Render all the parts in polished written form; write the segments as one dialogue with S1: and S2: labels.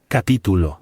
S1: Capítulo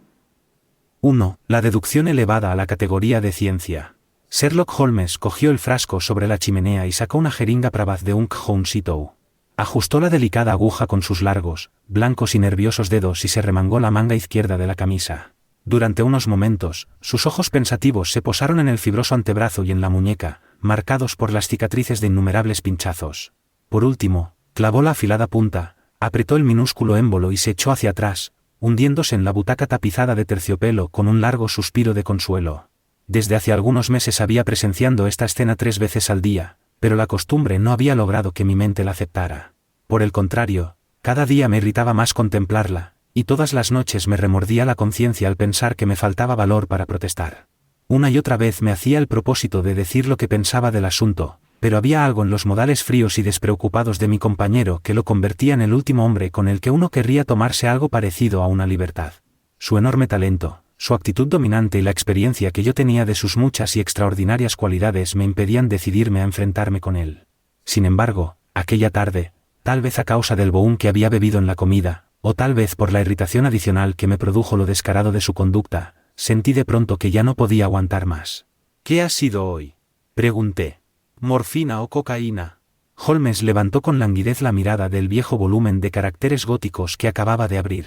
S1: 1. La deducción elevada a la categoría de ciencia. Sherlock Holmes cogió el frasco sobre la chimenea y sacó una jeringa Pravaz de Unk Hounsitow. Ajustó la delicada aguja con sus largos, blancos y nerviosos dedos y se remangó la manga izquierda de la camisa. Durante unos momentos, sus ojos pensativos se posaron en el fibroso antebrazo y en la muñeca, marcados por las cicatrices de innumerables pinchazos. Por último, clavó la afilada punta, apretó el minúsculo émbolo y se echó hacia atrás, hundiéndose en la butaca tapizada de terciopelo con un largo suspiro de consuelo. Desde hace algunos meses había presenciando esta escena 3 veces al día, pero la costumbre no había logrado que mi mente la aceptara. Por el contrario, cada día me irritaba más contemplarla, y todas las noches me remordía la conciencia al pensar que me faltaba valor para protestar. Una y otra vez me hacía el propósito de decir lo que pensaba del asunto, pero había algo en los modales fríos y despreocupados de mi compañero que lo convertía en el último hombre con el que uno querría tomarse algo parecido a una libertad. Su enorme talento, su actitud dominante y la experiencia que yo tenía de sus muchas y extraordinarias cualidades me impedían decidirme a enfrentarme con él. Sin embargo, aquella tarde, tal vez a causa del bohún que había bebido en la comida, o tal vez por la irritación adicional que me produjo lo descarado de su conducta, sentí de pronto que ya no podía aguantar más. «¿Qué ha sido hoy?», pregunté. «¿Morfina o cocaína?». Holmes levantó con languidez la mirada del viejo volumen de caracteres góticos que acababa de abrir.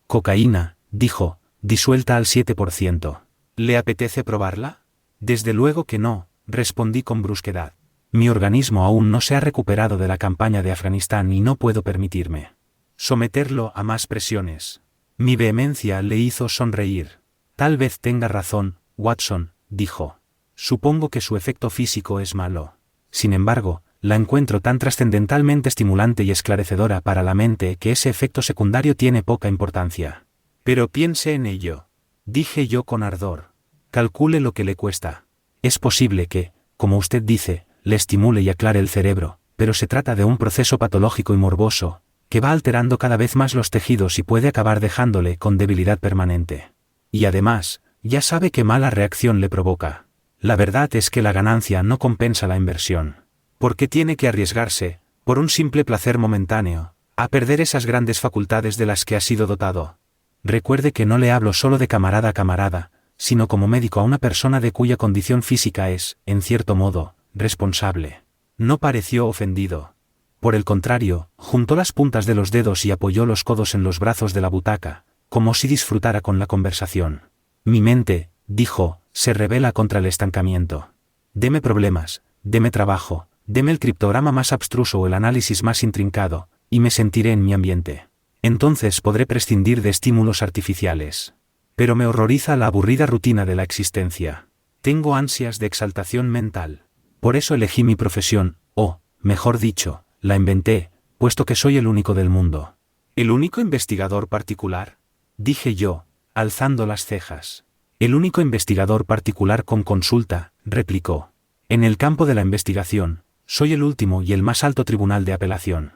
S1: «Cocaína», dijo, disuelta al 7%. «¿Le apetece probarla?». «Desde luego que no», respondí con brusquedad. «Mi organismo aún no se ha recuperado de la campaña de Afganistán y no puedo permitirme someterlo a más presiones». Mi vehemencia le hizo sonreír. «Tal vez tenga razón, Watson», dijo. «Supongo que su efecto físico es malo. Sin embargo, la encuentro tan trascendentalmente estimulante y esclarecedora para la mente que ese efecto secundario tiene poca importancia». «Pero piense en ello», dije yo con ardor. «Calcule lo que le cuesta. Es posible que, como usted dice, le estimule y aclare el cerebro, pero se trata de un proceso patológico y morboso, que va alterando cada vez más los tejidos y puede acabar dejándole con debilidad permanente. Y además, ya sabe qué mala reacción le provoca. La verdad es que la ganancia no compensa la inversión. ¿Por qué tiene que arriesgarse, por un simple placer momentáneo, a perder esas grandes facultades de las que ha sido dotado? Recuerde que no le hablo solo de camarada a camarada, sino como médico a una persona de cuya condición física es, en cierto modo, responsable». No pareció ofendido. Por el contrario, juntó las puntas de los dedos y apoyó los codos en los brazos de la butaca, como si disfrutara con la conversación. «Mi mente», dijo, «se rebela contra el estancamiento. Deme problemas, deme trabajo, deme el criptograma más abstruso o el análisis más intrincado, y me sentiré en mi ambiente. Entonces podré prescindir de estímulos artificiales. Pero me horroriza la aburrida rutina de la existencia. Tengo ansias de exaltación mental. Por eso elegí mi profesión, o, mejor dicho, la inventé, puesto que soy el único del mundo». «¿El único investigador particular?», dije yo, alzando las cejas. «El único investigador particular con consulta», replicó. «En el campo de la investigación, soy el último y el más alto tribunal de apelación.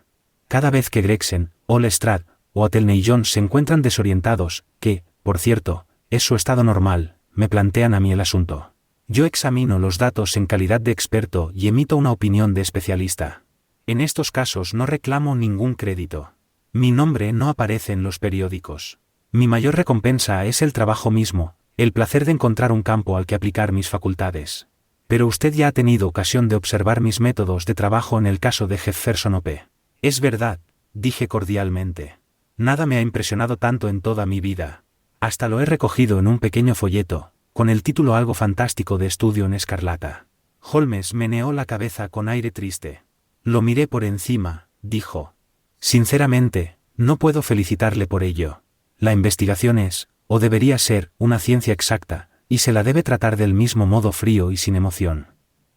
S1: Cada vez que Gregson, o Lestrade, o Athelney-Jones se encuentran desorientados, que, por cierto, es su estado normal, me plantean a mí el asunto. Yo examino los datos en calidad de experto y emito una opinión de especialista. En estos casos no reclamo ningún crédito. Mi nombre no aparece en los periódicos. Mi mayor recompensa es el trabajo mismo, el placer de encontrar un campo al que aplicar mis facultades. Pero usted ya ha tenido ocasión de observar mis métodos de trabajo en el caso de Jefferson Hope». «Es verdad», dije cordialmente. «Nada me ha impresionado tanto en toda mi vida. Hasta lo he recogido en un pequeño folleto, con el título algo fantástico de Estudio en Escarlata». Holmes meneó la cabeza con aire triste. «Lo miré por encima», dijo. «Sinceramente, no puedo felicitarle por ello. La investigación es, o debería ser, una ciencia exacta, y se la debe tratar del mismo modo frío y sin emoción.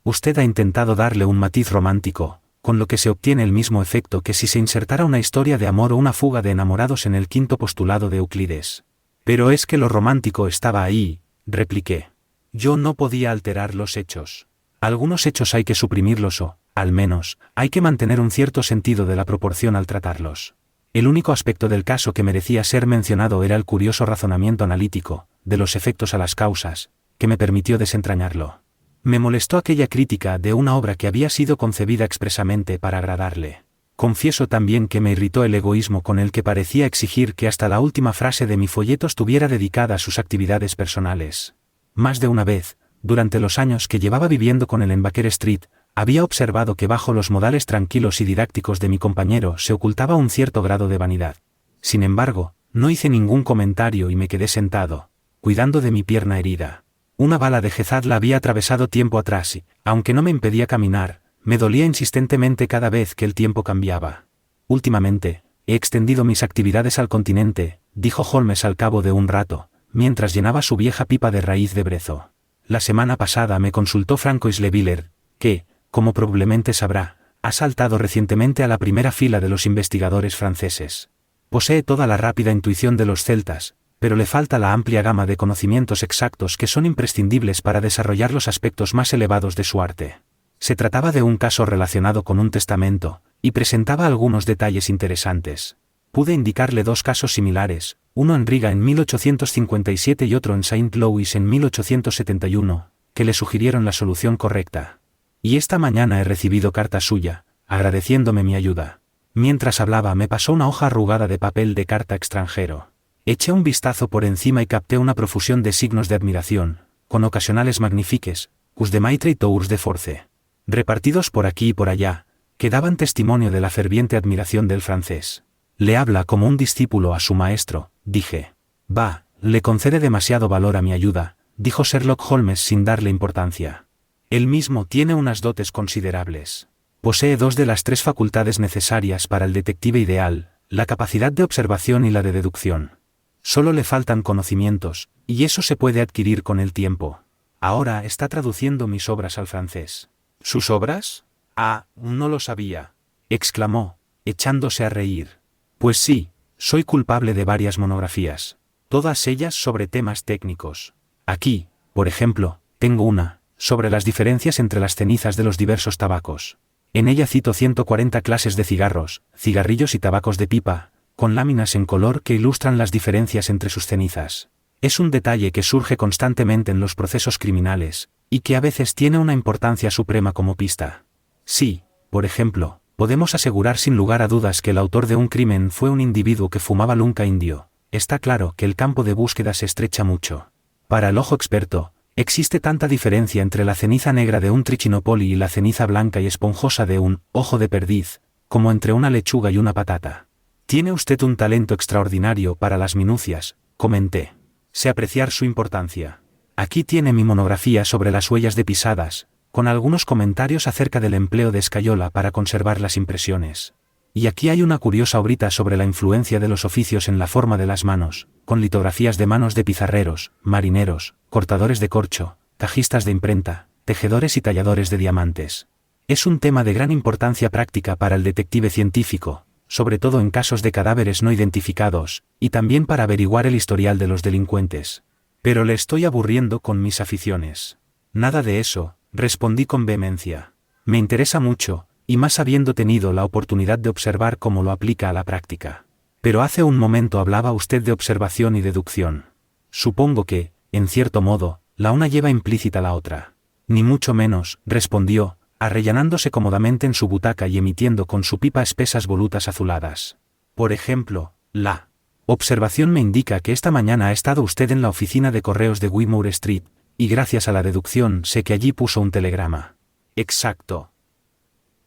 S1: Usted ha intentado darle un matiz romántico, con lo que se obtiene el mismo efecto que si se insertara una historia de amor o una fuga de enamorados en el quinto postulado de Euclides». «Pero es que lo romántico estaba ahí», repliqué. «Yo no podía alterar los hechos. Algunos hechos hay que suprimirlos o, al menos, hay que mantener un cierto sentido de la proporción al tratarlos. El único aspecto del caso que merecía ser mencionado era el curioso razonamiento analítico, de los efectos a las causas, que me permitió desentrañarlo. Me molestó aquella crítica de una obra que había sido concebida expresamente para agradarle. Confieso también que me irritó el egoísmo con el que parecía exigir que hasta la última frase de mi folleto estuviera dedicada a sus actividades personales. Más de una vez, durante los años que llevaba viviendo con él en Baker Street, había observado que bajo los modales tranquilos y didácticos de mi compañero se ocultaba un cierto grado de vanidad. Sin embargo, no hice ningún comentario y me quedé sentado, cuidando de mi pierna herida. Una bala de Jezad la había atravesado tiempo atrás y, aunque no me impedía caminar, me dolía insistentemente cada vez que el tiempo cambiaba. Últimamente, he extendido mis actividades al continente, dijo Holmes al cabo de un rato, mientras llenaba su vieja pipa de raíz de brezo. La semana pasada me consultó Francois Leviller, que, como probablemente sabrá, ha saltado recientemente a la primera fila de los investigadores franceses. Posee toda la rápida intuición de los celtas, pero le falta la amplia gama de conocimientos exactos que son imprescindibles para desarrollar los aspectos más elevados de su arte. Se trataba de un caso relacionado con un testamento, y presentaba algunos detalles interesantes. Pude indicarle dos casos similares, uno en Riga en 1857 y otro en Saint Louis en 1871, que le sugirieron la solución correcta. Y esta mañana he recibido carta suya, agradeciéndome mi ayuda. Mientras hablaba me pasó una hoja arrugada de papel de carta extranjero. Eché un vistazo por encima y capté una profusión de signos de admiración, con ocasionales magnifiques, cus de maitre y tours de force, repartidos por aquí y por allá, que daban testimonio de la ferviente admiración del francés. Le habla como un discípulo a su maestro, dije. Va, le concede demasiado valor a mi ayuda, dijo Sherlock Holmes sin darle importancia. Él mismo tiene unas dotes considerables. Posee dos de las tres facultades necesarias para el detective ideal, la capacidad de observación y la de deducción. Solo le faltan conocimientos, y eso se puede adquirir con el tiempo. Ahora está traduciendo mis obras al francés. ¿Sus obras? Ah, no lo sabía, exclamó, echándose a reír. Pues sí, soy culpable de varias monografías, todas ellas sobre temas técnicos. Aquí, por ejemplo, tengo una, sobre las diferencias entre las cenizas de los diversos tabacos. En ella cito 140 clases de cigarros, cigarrillos y tabacos de pipa, con láminas en color que ilustran las diferencias entre sus cenizas. Es un detalle que surge constantemente en los procesos criminales, y que a veces tiene una importancia suprema como pista. Sí, por ejemplo, podemos asegurar sin lugar a dudas que el autor de un crimen fue un individuo que fumaba lunca indio. Está claro que el campo de búsqueda se estrecha mucho. Para el ojo experto, existe tanta diferencia entre la ceniza negra de un trichinopoli y la ceniza blanca y esponjosa de un ojo de perdiz, como entre una lechuga y una patata. Tiene usted un talento extraordinario para las minucias, comenté. Sé apreciar su importancia. Aquí tiene mi monografía sobre las huellas de pisadas, con algunos comentarios acerca del empleo de escayola para conservar las impresiones. Y aquí hay una curiosa obrita sobre la influencia de los oficios en la forma de las manos, con litografías de manos de pizarreros, marineros, cortadores de corcho, cajistas de imprenta, tejedores y talladores de diamantes. Es un tema de gran importancia práctica para el detective científico, sobre todo en casos de cadáveres no identificados, y también para averiguar el historial de los delincuentes. Pero le estoy aburriendo con mis aficiones. Nada de eso, respondí con vehemencia. Me interesa mucho, y más habiendo tenido la oportunidad de observar cómo lo aplica a la práctica. Pero hace un momento hablaba usted de observación y deducción. Supongo que, en cierto modo, la una lleva implícita la otra. Ni mucho menos, respondió, arrellanándose cómodamente en su butaca y emitiendo con su pipa espesas volutas azuladas. Por ejemplo, la observación me indica que esta mañana ha estado usted en la oficina de correos de Wigmore Street, y gracias a la deducción sé que allí puso un telegrama. Exacto.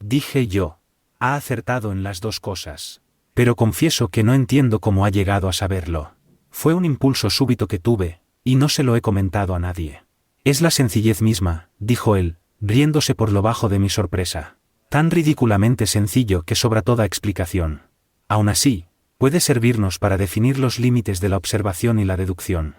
S1: Dije yo. Ha acertado en las dos cosas. Pero confieso que no entiendo cómo ha llegado a saberlo. Fue un impulso súbito que tuve, y no se lo he comentado a nadie. Es la sencillez misma, dijo él, riéndose por lo bajo de mi sorpresa. Tan ridículamente sencillo que sobra toda explicación. Aún así, puede servirnos para definir los límites de la observación y la deducción.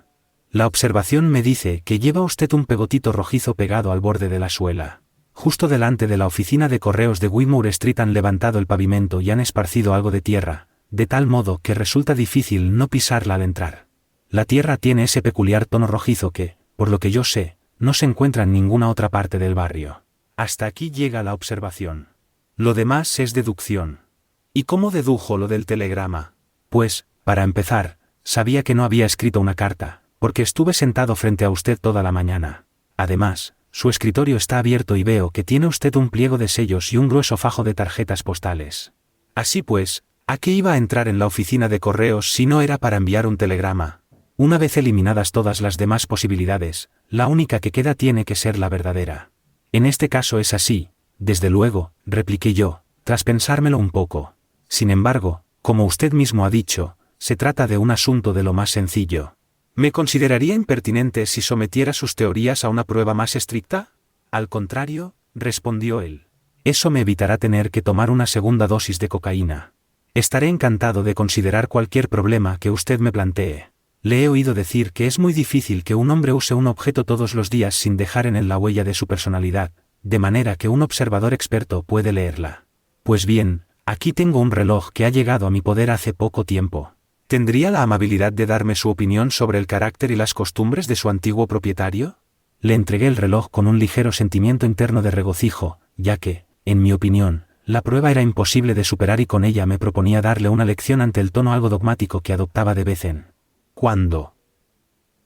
S1: La observación me dice que lleva usted un pegotito rojizo pegado al borde de la suela. Justo delante de la oficina de correos de Wigmore Street han levantado el pavimento y han esparcido algo de tierra, de tal modo que resulta difícil no pisarla al entrar. La tierra tiene ese peculiar tono rojizo que, por lo que yo sé, no se encuentra en ninguna otra parte del barrio. Hasta aquí llega la observación. Lo demás es deducción. ¿Y cómo dedujo lo del telegrama? Pues, para empezar, sabía que no había escrito una carta, porque estuve sentado frente a usted toda la mañana. Además, su escritorio está abierto y veo que tiene usted un pliego de sellos y un grueso fajo de tarjetas postales. Así pues, ¿a qué iba a entrar en la oficina de correos si no era para enviar un telegrama? Una vez eliminadas todas las demás posibilidades, la única que queda tiene que ser la verdadera. En este caso es así, desde luego, repliqué yo, tras pensármelo un poco. Sin embargo, como usted mismo ha dicho, se trata de un asunto de lo más sencillo. ¿Me consideraría impertinente si sometiera sus teorías a una prueba más estricta? Al contrario, respondió él. Eso me evitará tener que tomar una segunda dosis de cocaína. Estaré encantado de considerar cualquier problema que usted me plantee. Le he oído decir que es muy difícil que un hombre use un objeto todos los días sin dejar en él la huella de su personalidad, de manera que un observador experto puede leerla. Pues bien, aquí tengo un reloj que ha llegado a mi poder hace poco tiempo. ¿Tendría la amabilidad de darme su opinión sobre el carácter y las costumbres de su antiguo propietario? Le entregué el reloj con un ligero sentimiento interno de regocijo, ya que, en mi opinión, la prueba era imposible de superar y con ella me proponía darle una lección ante el tono algo dogmático que adoptaba de vez en cuando.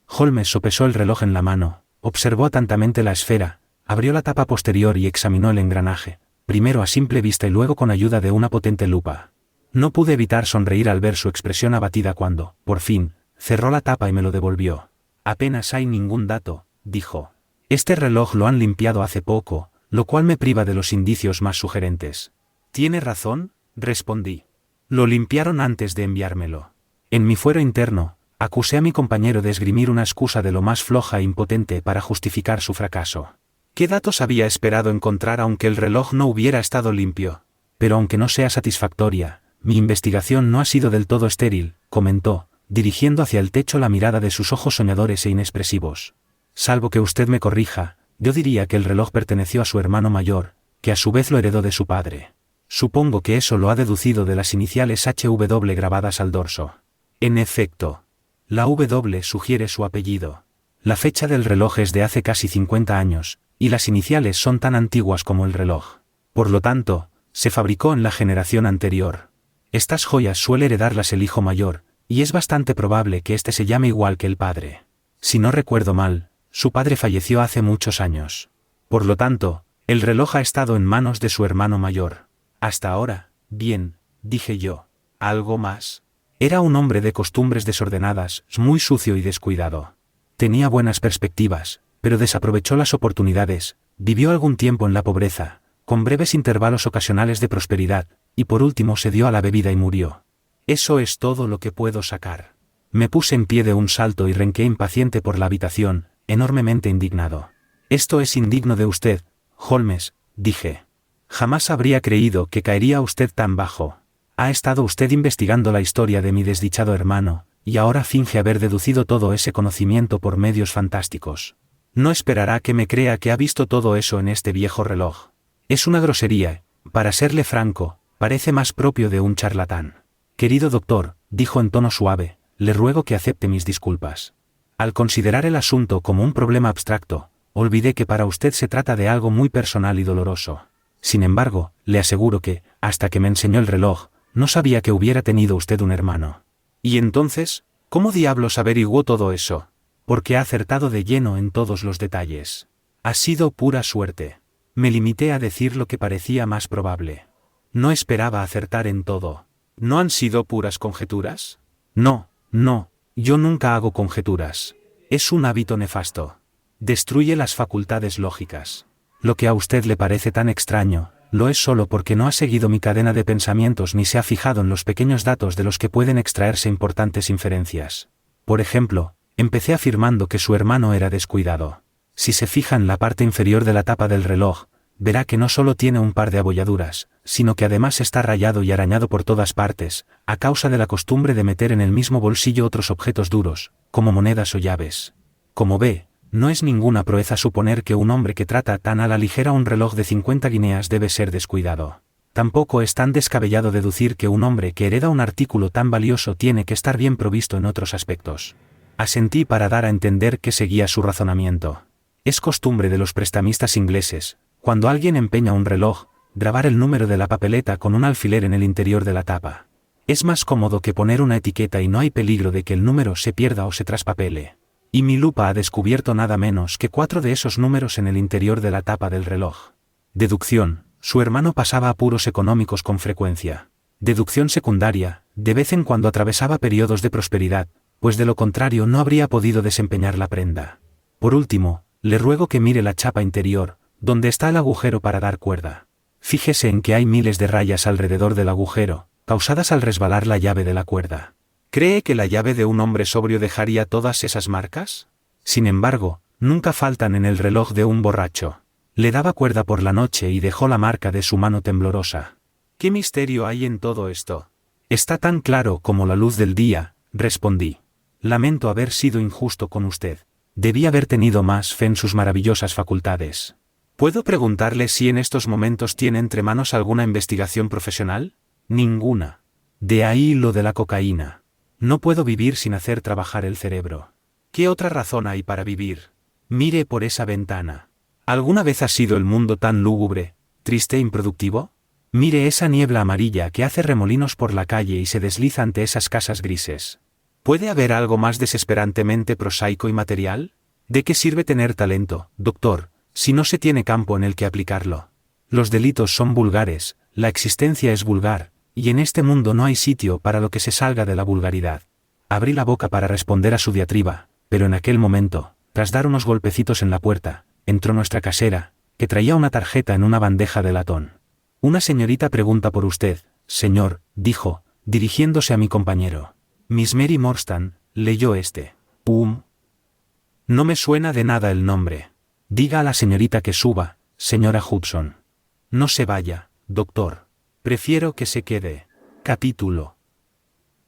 S1: Holmes sopesó el reloj en la mano, observó atentamente la esfera, abrió la tapa posterior y examinó el engranaje, primero a simple vista y luego con ayuda de una potente lupa. No pude evitar sonreír al ver su expresión abatida cuando, por fin, cerró la tapa y me lo devolvió. Apenas hay ningún dato, dijo. Este reloj lo han limpiado hace poco, lo cual me priva de los indicios más sugerentes. Tiene razón, respondí. Lo limpiaron antes de enviármelo. En mi fuero interno, acusé a mi compañero de esgrimir una excusa de lo más floja e impotente para justificar su fracaso. ¿Qué datos había esperado encontrar aunque el reloj no hubiera estado limpio? Pero aunque no sea satisfactoria, mi investigación no ha sido del todo estéril, comentó, dirigiendo hacia el techo la mirada de sus ojos soñadores e inexpresivos. Salvo que usted me corrija, yo diría que el reloj perteneció a su hermano mayor, que a su vez lo heredó de su padre. Supongo que eso lo ha deducido de las iniciales HW grabadas al dorso. En efecto, la W sugiere su apellido. La fecha del reloj es de hace casi 50 años, y las iniciales son tan antiguas como el reloj. Por lo tanto, se fabricó en la generación anterior. Estas joyas suele heredarlas el hijo mayor, y es bastante probable que éste se llame igual que el padre. Si no recuerdo mal, su padre falleció hace muchos años. Por lo tanto, el reloj ha estado en manos de su hermano mayor. Hasta ahora, bien, dije yo. ¿Algo más? Era un hombre de costumbres desordenadas, muy sucio y descuidado. Tenía buenas perspectivas, pero desaprovechó las oportunidades, vivió algún tiempo en la pobreza, con breves intervalos ocasionales de prosperidad, y por último se dio a la bebida y murió. Eso es todo lo que puedo sacar. Me puse en pie de un salto y renqué impaciente por la habitación, enormemente indignado. Esto es indigno de usted, Holmes, dije. Jamás habría creído que caería usted tan bajo. Ha estado usted investigando la historia de mi desdichado hermano, y ahora finge haber deducido todo ese conocimiento por medios fantásticos. No esperará que me crea que ha visto todo eso en este viejo reloj. Es una grosería, para serle franco, parece más propio de un charlatán. Querido doctor, dijo en tono suave, le ruego que acepte mis disculpas. Al considerar el asunto como un problema abstracto, olvidé que para usted se trata de algo muy personal y doloroso. Sin embargo, le aseguro que, hasta que me enseñó el reloj, no sabía que hubiera tenido usted un hermano. Y entonces, ¿cómo diablos averiguó todo eso? Porque ha acertado de lleno en todos los detalles. Ha sido pura suerte. Me limité a decir lo que parecía más probable. No esperaba acertar en todo. ¿No han sido puras conjeturas? No, yo nunca hago conjeturas. Es un hábito nefasto. Destruye las facultades lógicas. Lo que a usted le parece tan extraño, lo es solo porque no ha seguido mi cadena de pensamientos ni se ha fijado en los pequeños datos de los que pueden extraerse importantes inferencias. Por ejemplo, empecé afirmando que su hermano era descuidado. Si se fija en la parte inferior de la tapa del reloj, verá que no solo tiene un par de abolladuras, sino que además está rayado y arañado por todas partes, a causa de la costumbre de meter en el mismo bolsillo otros objetos duros, como monedas o llaves. Como ve, no es ninguna proeza suponer que un hombre que trata tan a la ligera un reloj de 50 guineas debe ser descuidado. Tampoco es tan descabellado deducir que un hombre que hereda un artículo tan valioso tiene que estar bien provisto en otros aspectos. Asentí para dar a entender que seguía su razonamiento. Es costumbre de los prestamistas ingleses, cuando alguien empeña un reloj, grabar el número de la papeleta con un alfiler en el interior de la tapa. Es más cómodo que poner una etiqueta y no hay peligro de que el número se pierda o se traspapele. Y mi lupa ha descubierto nada menos que 4 de esos números en el interior de la tapa del reloj. Deducción: su hermano pasaba apuros económicos con frecuencia. Deducción secundaria, de vez en cuando atravesaba periodos de prosperidad, pues de lo contrario no habría podido desempeñar la prenda. Por último, le ruego que mire la chapa interior, donde está el agujero para dar cuerda. Fíjese en que hay miles de rayas alrededor del agujero, causadas al resbalar la llave de la cuerda. ¿Cree que la llave de un hombre sobrio dejaría todas esas marcas? Sin embargo, nunca faltan en el reloj de un borracho. Le daba cuerda por la noche y dejó la marca de su mano temblorosa. ¿Qué misterio hay en todo esto? Está tan claro como la luz del día, respondí. Lamento haber sido injusto con usted. Debí haber tenido más fe en sus maravillosas facultades. ¿Puedo preguntarle si en estos momentos tiene entre manos alguna investigación profesional? Ninguna. De ahí lo de la cocaína. No puedo vivir sin hacer trabajar el cerebro. ¿Qué otra razón hay para vivir? Mire por esa ventana. ¿Alguna vez ha sido el mundo tan lúgubre, triste e improductivo? Mire esa niebla amarilla que hace remolinos por la calle y se desliza ante esas casas grises. ¿Puede haber algo más desesperantemente prosaico y material? ¿De qué sirve tener talento, doctor, si no se tiene campo en el que aplicarlo? Los delitos son vulgares, la existencia es vulgar, y en este mundo no hay sitio para lo que se salga de la vulgaridad. Abrí la boca para responder a su diatriba, pero en aquel momento, tras dar unos golpecitos en la puerta, entró nuestra casera, que traía una tarjeta en una bandeja de latón. Una señorita pregunta por usted, señor, dijo, dirigiéndose a mi compañero. Miss Mary Morstan, leyó este. No me suena de nada el nombre. Diga a la señorita que suba, señora Hudson. No se vaya, doctor. Prefiero que se quede. Capítulo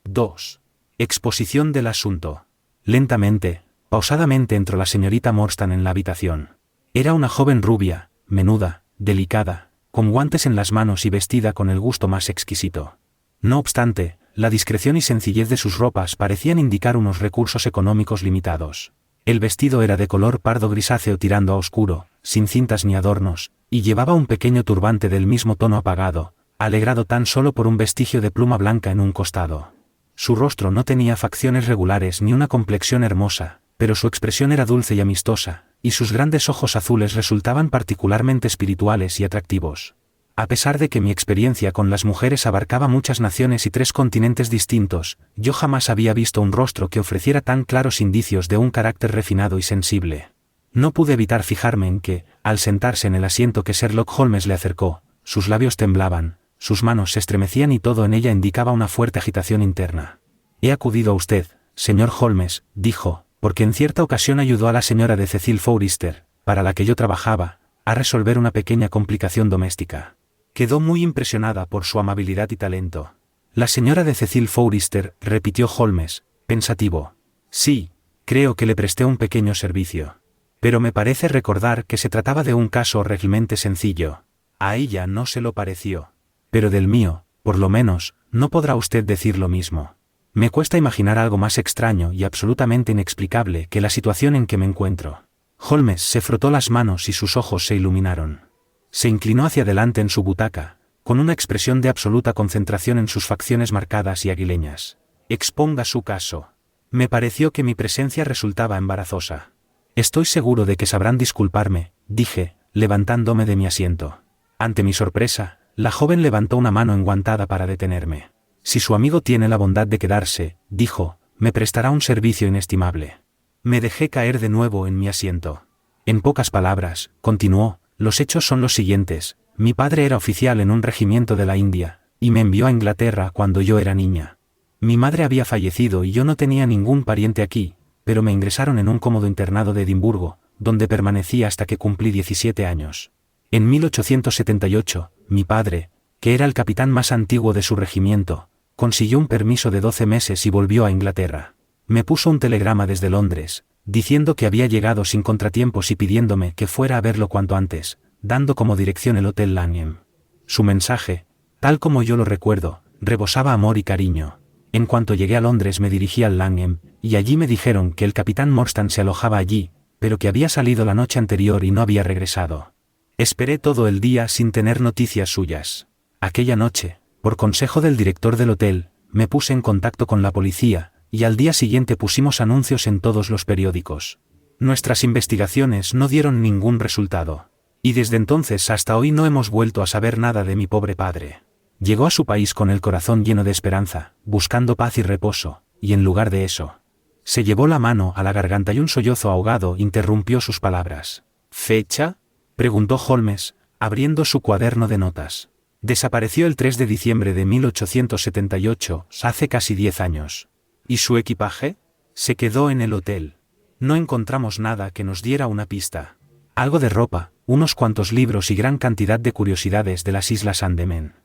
S1: 2. Exposición del asunto. Lentamente, pausadamente entró la señorita Morstan en la habitación. Era una joven rubia, menuda, delicada, con guantes en las manos y vestida con el gusto más exquisito. No obstante, la discreción y sencillez de sus ropas parecían indicar unos recursos económicos limitados. El vestido era de color pardo grisáceo tirando a oscuro, sin cintas ni adornos, y llevaba un pequeño turbante del mismo tono apagado, alegrado tan solo por un vestigio de pluma blanca en un costado. Su rostro no tenía facciones regulares ni una complexión hermosa, pero su expresión era dulce y amistosa, y sus grandes ojos azules resultaban particularmente espirituales y atractivos. A pesar de que mi experiencia con las mujeres abarcaba muchas naciones y 3 continentes distintos, yo jamás había visto un rostro que ofreciera tan claros indicios de un carácter refinado y sensible. No pude evitar fijarme en que, al sentarse en el asiento que Sherlock Holmes le acercó, sus labios temblaban, sus manos se estremecían y todo en ella indicaba una fuerte agitación interna. He acudido a usted, señor Holmes, dijo, porque en cierta ocasión ayudó a la señora de Cecil Forrester, para la que yo trabajaba, a resolver una pequeña complicación doméstica. Quedó muy impresionada por su amabilidad y talento. La señora de Cecil Forrester, repitió Holmes, pensativo. Sí, creo que le presté un pequeño servicio. Pero me parece recordar que se trataba de un caso realmente sencillo. A ella no se lo pareció. Pero del mío, por lo menos, no podrá usted decir lo mismo. Me cuesta imaginar algo más extraño y absolutamente inexplicable que la situación en que me encuentro. Holmes se frotó las manos y sus ojos se iluminaron. Se inclinó hacia adelante en su butaca, con una expresión de absoluta concentración en sus facciones marcadas y aguileñas. Exponga su caso. Me pareció que mi presencia resultaba embarazosa. Estoy seguro de que sabrán disculparme, dije, levantándome de mi asiento. Ante mi sorpresa, la joven levantó una mano enguantada para detenerme. Si su amigo tiene la bondad de quedarse, dijo, me prestará un servicio inestimable. Me dejé caer de nuevo en mi asiento. En pocas palabras, continuó, los hechos son los siguientes. Mi padre era oficial en un regimiento de la India, y me envió a Inglaterra cuando yo era niña. Mi madre había fallecido y yo no tenía ningún pariente aquí, pero me ingresaron en un cómodo internado de Edimburgo, donde permanecí hasta que cumplí 17 años. En 1878, mi padre, que era el capitán más antiguo de su regimiento, consiguió un permiso de 12 meses y volvió a Inglaterra. Me puso un telegrama desde Londres, diciendo que había llegado sin contratiempos y pidiéndome que fuera a verlo cuanto antes, dando como dirección el Hotel Langham. Su mensaje, tal como yo lo recuerdo, rebosaba amor y cariño. En cuanto llegué a Londres me dirigí al Langham, y allí me dijeron que el capitán Morstan se alojaba allí, pero que había salido la noche anterior y no había regresado. Esperé todo el día sin tener noticias suyas. Aquella noche, por consejo del director del hotel, me puse en contacto con la policía, y al día siguiente pusimos anuncios en todos los periódicos. Nuestras investigaciones no dieron ningún resultado. Y desde entonces hasta hoy no hemos vuelto a saber nada de mi pobre padre. Llegó a su país con el corazón lleno de esperanza, buscando paz y reposo, y en lugar de eso, se llevó la mano a la garganta y un sollozo ahogado interrumpió sus palabras. ¿Fecha?, preguntó Holmes, abriendo su cuaderno de notas. Desapareció el 3 de diciembre de 1878, hace casi 10 años. ¿Y su equipaje? Se quedó en el hotel. No encontramos nada que nos diera una pista. Algo de ropa, unos cuantos libros y gran cantidad de curiosidades de las Islas Andaman.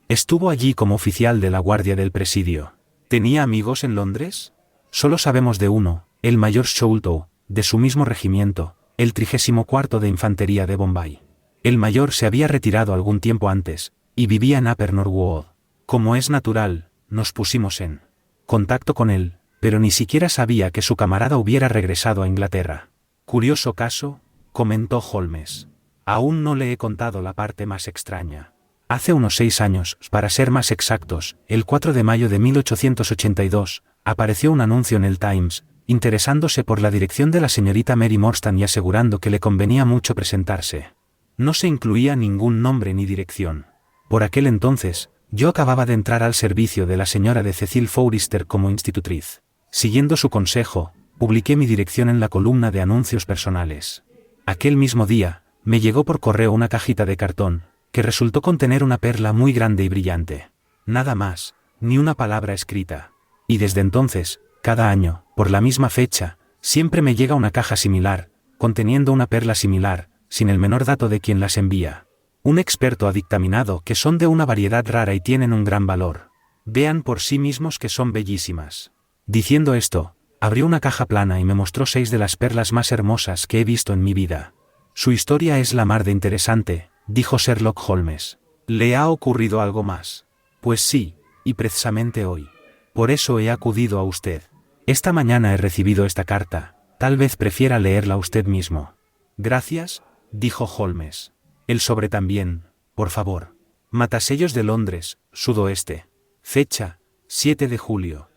S1: Estuvo allí como oficial de la guardia del presidio. ¿Tenía amigos en Londres? Solo sabemos de uno, el mayor Sholto, de su mismo regimiento, el 34º de Infantería de Bombay. El mayor se había retirado algún tiempo antes, y vivía en Upper Norwood. Como es natural, nos pusimos en contacto con él, pero ni siquiera sabía que su camarada hubiera regresado a Inglaterra. Curioso caso, comentó Holmes. Aún no le he contado la parte más extraña. Hace unos 6 años, para ser más exactos, el 4 de mayo de 1882, apareció un anuncio en el Times, interesándose por la dirección de la señorita Mary Morstan y asegurando que le convenía mucho presentarse. No se incluía ningún nombre ni dirección. Por aquel entonces, yo acababa de entrar al servicio de la señora de Cecil Forrester como institutriz. Siguiendo su consejo, publiqué mi dirección en la columna de anuncios personales. Aquel mismo día, me llegó por correo una cajita de cartón, que resultó contener una perla muy grande y brillante. Nada más, ni una palabra escrita. Y desde entonces, cada año, por la misma fecha, siempre me llega una caja similar, conteniendo una perla similar, sin el menor dato de quien las envía. Un experto ha dictaminado que son de una variedad rara y tienen un gran valor. Vean por sí mismos que son bellísimas. Diciendo esto, abrió una caja plana y me mostró 6 de las perlas más hermosas que he visto en mi vida. Su historia es la mar de interesante, dijo Sherlock Holmes. ¿Le ha ocurrido algo más? Pues sí, y precisamente hoy. Por eso he acudido a usted. Esta mañana he recibido esta carta, tal vez prefiera leerla usted mismo. Gracias, dijo Holmes. El sobre también, por favor. Matasellos de Londres, sudoeste. Fecha, 7 de julio.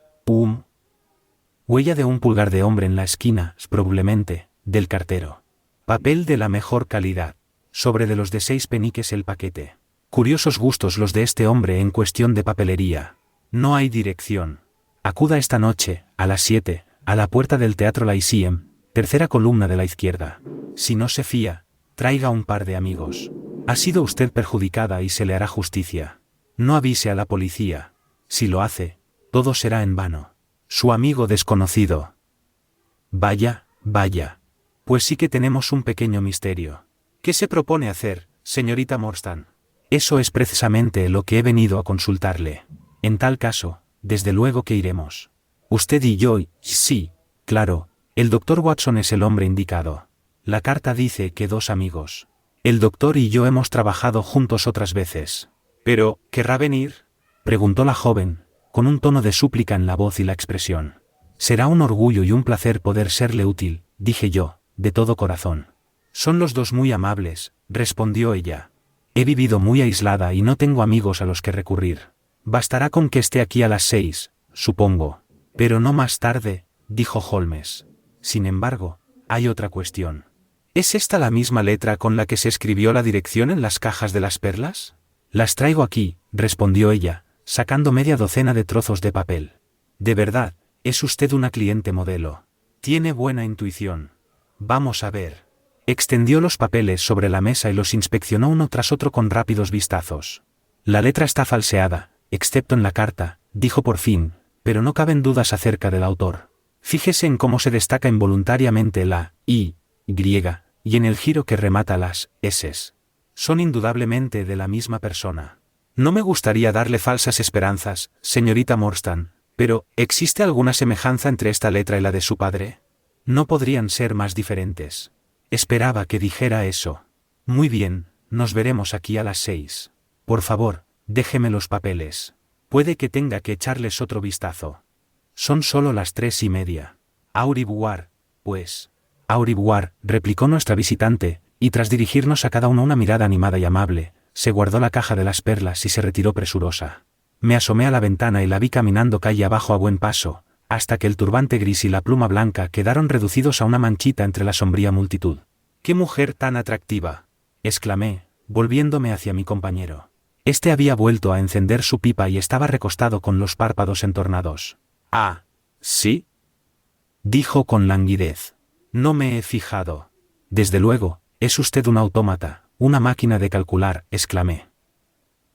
S1: Huella de un pulgar de hombre en la esquina, probablemente, del cartero. Papel de la mejor calidad. Sobre de los de 6 peniques el paquete. Curiosos gustos los de este hombre en cuestión de papelería. No hay dirección. Acuda esta noche, a las 7, a la puerta del Teatro Lyceum, tercera columna de la izquierda. Si no se fía, traiga un par de amigos. Ha sido usted perjudicada y se le hará justicia. No avise a la policía. Si lo hace, todo será en vano. Su amigo desconocido. Vaya, vaya. Pues sí que tenemos un pequeño misterio. ¿Qué se propone hacer, señorita Morstan? Eso es precisamente lo que he venido a consultarle. En tal caso, desde luego que iremos. Usted y yo, sí, claro, el doctor Watson es el hombre indicado. La carta dice que 2 amigos. El doctor y yo hemos trabajado juntos otras veces. ¿Pero, querrá venir?, preguntó la joven, con un tono de súplica en la voz y la expresión. Será un orgullo y un placer poder serle útil, dije yo, de todo corazón. Son los 2 muy amables, respondió ella. He vivido muy aislada y no tengo amigos a los que recurrir. Bastará con que esté aquí a las 6, supongo. Pero no más tarde, dijo Holmes. Sin embargo, hay otra cuestión. ¿Es esta la misma letra con la que se escribió la dirección en las cajas de las perlas? Las traigo aquí, respondió ella, sacando media docena de trozos de papel. De verdad, es usted una cliente modelo. Tiene buena intuición. Vamos a ver. Extendió los papeles sobre la mesa y los inspeccionó uno tras otro con rápidos vistazos. La letra está falseada, excepto en la carta, dijo por fin, pero no caben dudas acerca del autor. Fíjese en cómo se destaca involuntariamente la I, griega, y en el giro que remata las S. Son indudablemente de la misma persona. No me gustaría darle falsas esperanzas, señorita Morstan, pero ¿existe alguna semejanza entre esta letra y la de su padre? No podrían ser más diferentes. Esperaba que dijera eso. Muy bien, nos veremos aquí a las 6. Por favor, déjeme los papeles. Puede que tenga que echarles otro vistazo. Son solo las 3:30. Au revoir, pues. Au revoir, replicó nuestra visitante, y tras dirigirnos a cada uno una mirada animada y amable, se guardó la caja de las perlas y se retiró presurosa. Me asomé a la ventana y la vi caminando calle abajo a buen paso, hasta que el turbante gris y la pluma blanca quedaron reducidos a una manchita entre la sombría multitud. ¡Qué mujer tan atractiva!, exclamé, volviéndome hacia mi compañero. Este había vuelto a encender su pipa y estaba recostado con los párpados entornados. «Ah, ¿sí?», dijo con languidez. «No me he fijado». «Desde luego, es usted un autómata, una máquina de calcular», exclamé.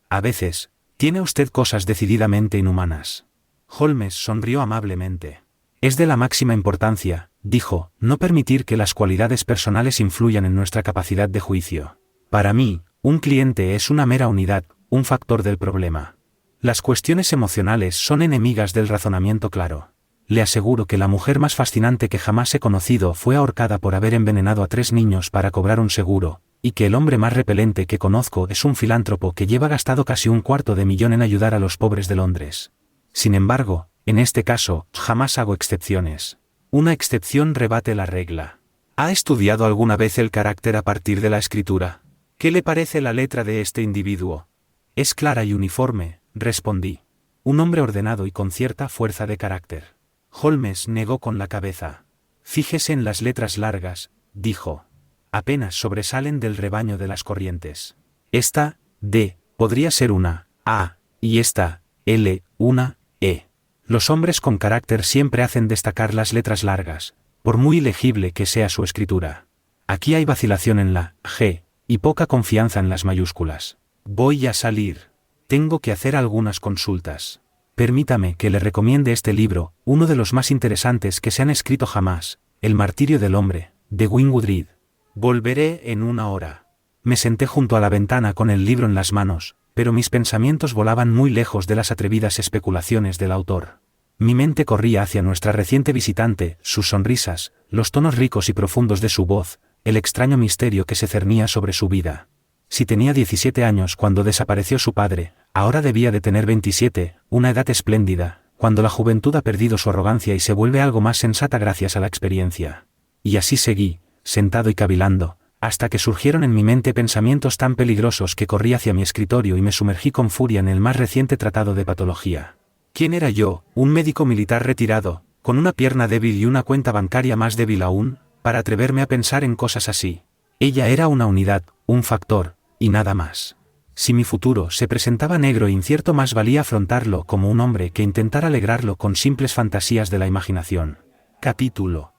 S1: «A veces, tiene usted cosas decididamente inhumanas». Holmes sonrió amablemente. «Es de la máxima importancia», dijo, «no permitir que las cualidades personales influyan en nuestra capacidad de juicio. Para mí, un cliente es una mera unidad, un factor del problema. Las cuestiones emocionales son enemigas del razonamiento claro. Le aseguro que la mujer más fascinante que jamás he conocido fue ahorcada por haber envenenado a 3 niños para cobrar un seguro, y que el hombre más repelente que conozco es un filántropo que lleva gastado casi $250,000 en ayudar a los pobres de Londres. Sin embargo, en este caso, jamás hago excepciones. Una excepción rebate la regla. ¿Ha estudiado alguna vez el carácter a partir de la escritura? ¿Qué le parece la letra de este individuo? Es clara y uniforme, respondí. Un hombre ordenado y con cierta fuerza de carácter. Holmes negó con la cabeza. Fíjese en las letras largas, dijo. Apenas sobresalen del rebaño de las corrientes. Esta, D, podría ser una A, y esta, L, una E. Los hombres con carácter siempre hacen destacar las letras largas, por muy ilegible que sea su escritura. Aquí hay vacilación en la G, y poca confianza en las mayúsculas. Voy a salir. Tengo que hacer algunas consultas. Permítame que le recomiende este libro, uno de los más interesantes que se han escrito jamás, El martirio del hombre, de Winwood Reade. Volveré en 1 hora. Me senté junto a la ventana con el libro en las manos, pero mis pensamientos volaban muy lejos de las atrevidas especulaciones del autor. Mi mente corría hacia nuestra reciente visitante, sus sonrisas, los tonos ricos y profundos de su voz, el extraño misterio que se cernía sobre su vida. Si tenía 17 años cuando desapareció su padre, ahora debía de tener 27, una edad espléndida, cuando la juventud ha perdido su arrogancia y se vuelve algo más sensata gracias a la experiencia. Y así seguí, sentado y cavilando, hasta que surgieron en mi mente pensamientos tan peligrosos que corrí hacia mi escritorio y me sumergí con furia en el más reciente tratado de patología. ¿Quién era yo, un médico militar retirado, con una pierna débil y una cuenta bancaria más débil aún, para atreverme a pensar en cosas así? Ella era una unidad, un factor, y nada más. Si mi futuro se presentaba negro e incierto, más valía afrontarlo como un hombre que intentar alegrarlo con simples fantasías de la imaginación. Capítulo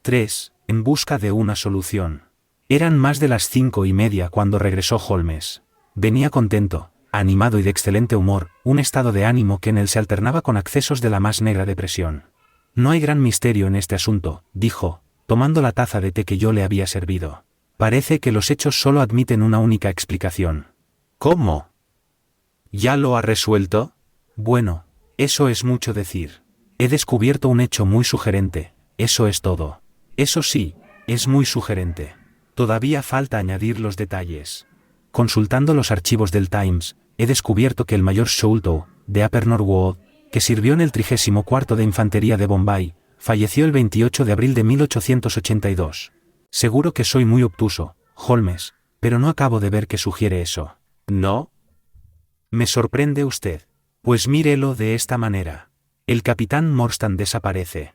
S1: 3. En busca de una solución. Eran más de las 5:30 cuando regresó Holmes. Venía contento, animado y de excelente humor, un estado de ánimo que en él se alternaba con accesos de la más negra depresión. «No hay gran misterio en este asunto», dijo, tomando la taza de té que yo le había servido. «Parece que los hechos solo admiten una única explicación». «¿Cómo? ¿Ya lo ha resuelto?» «Bueno, eso es mucho decir. He descubierto un hecho muy sugerente, eso es todo. Eso sí, es muy sugerente. Todavía falta añadir los detalles. Consultando los archivos del Times, he descubierto que el mayor Sholto, de Upper Norwood, que sirvió en el 34º de Infantería de Bombay, falleció el 28 de abril de 1882. Seguro que soy muy obtuso, Holmes, pero no acabo de ver qué sugiere eso». «¿No? Me sorprende usted. Pues mírelo de esta manera. El capitán Morstan desaparece.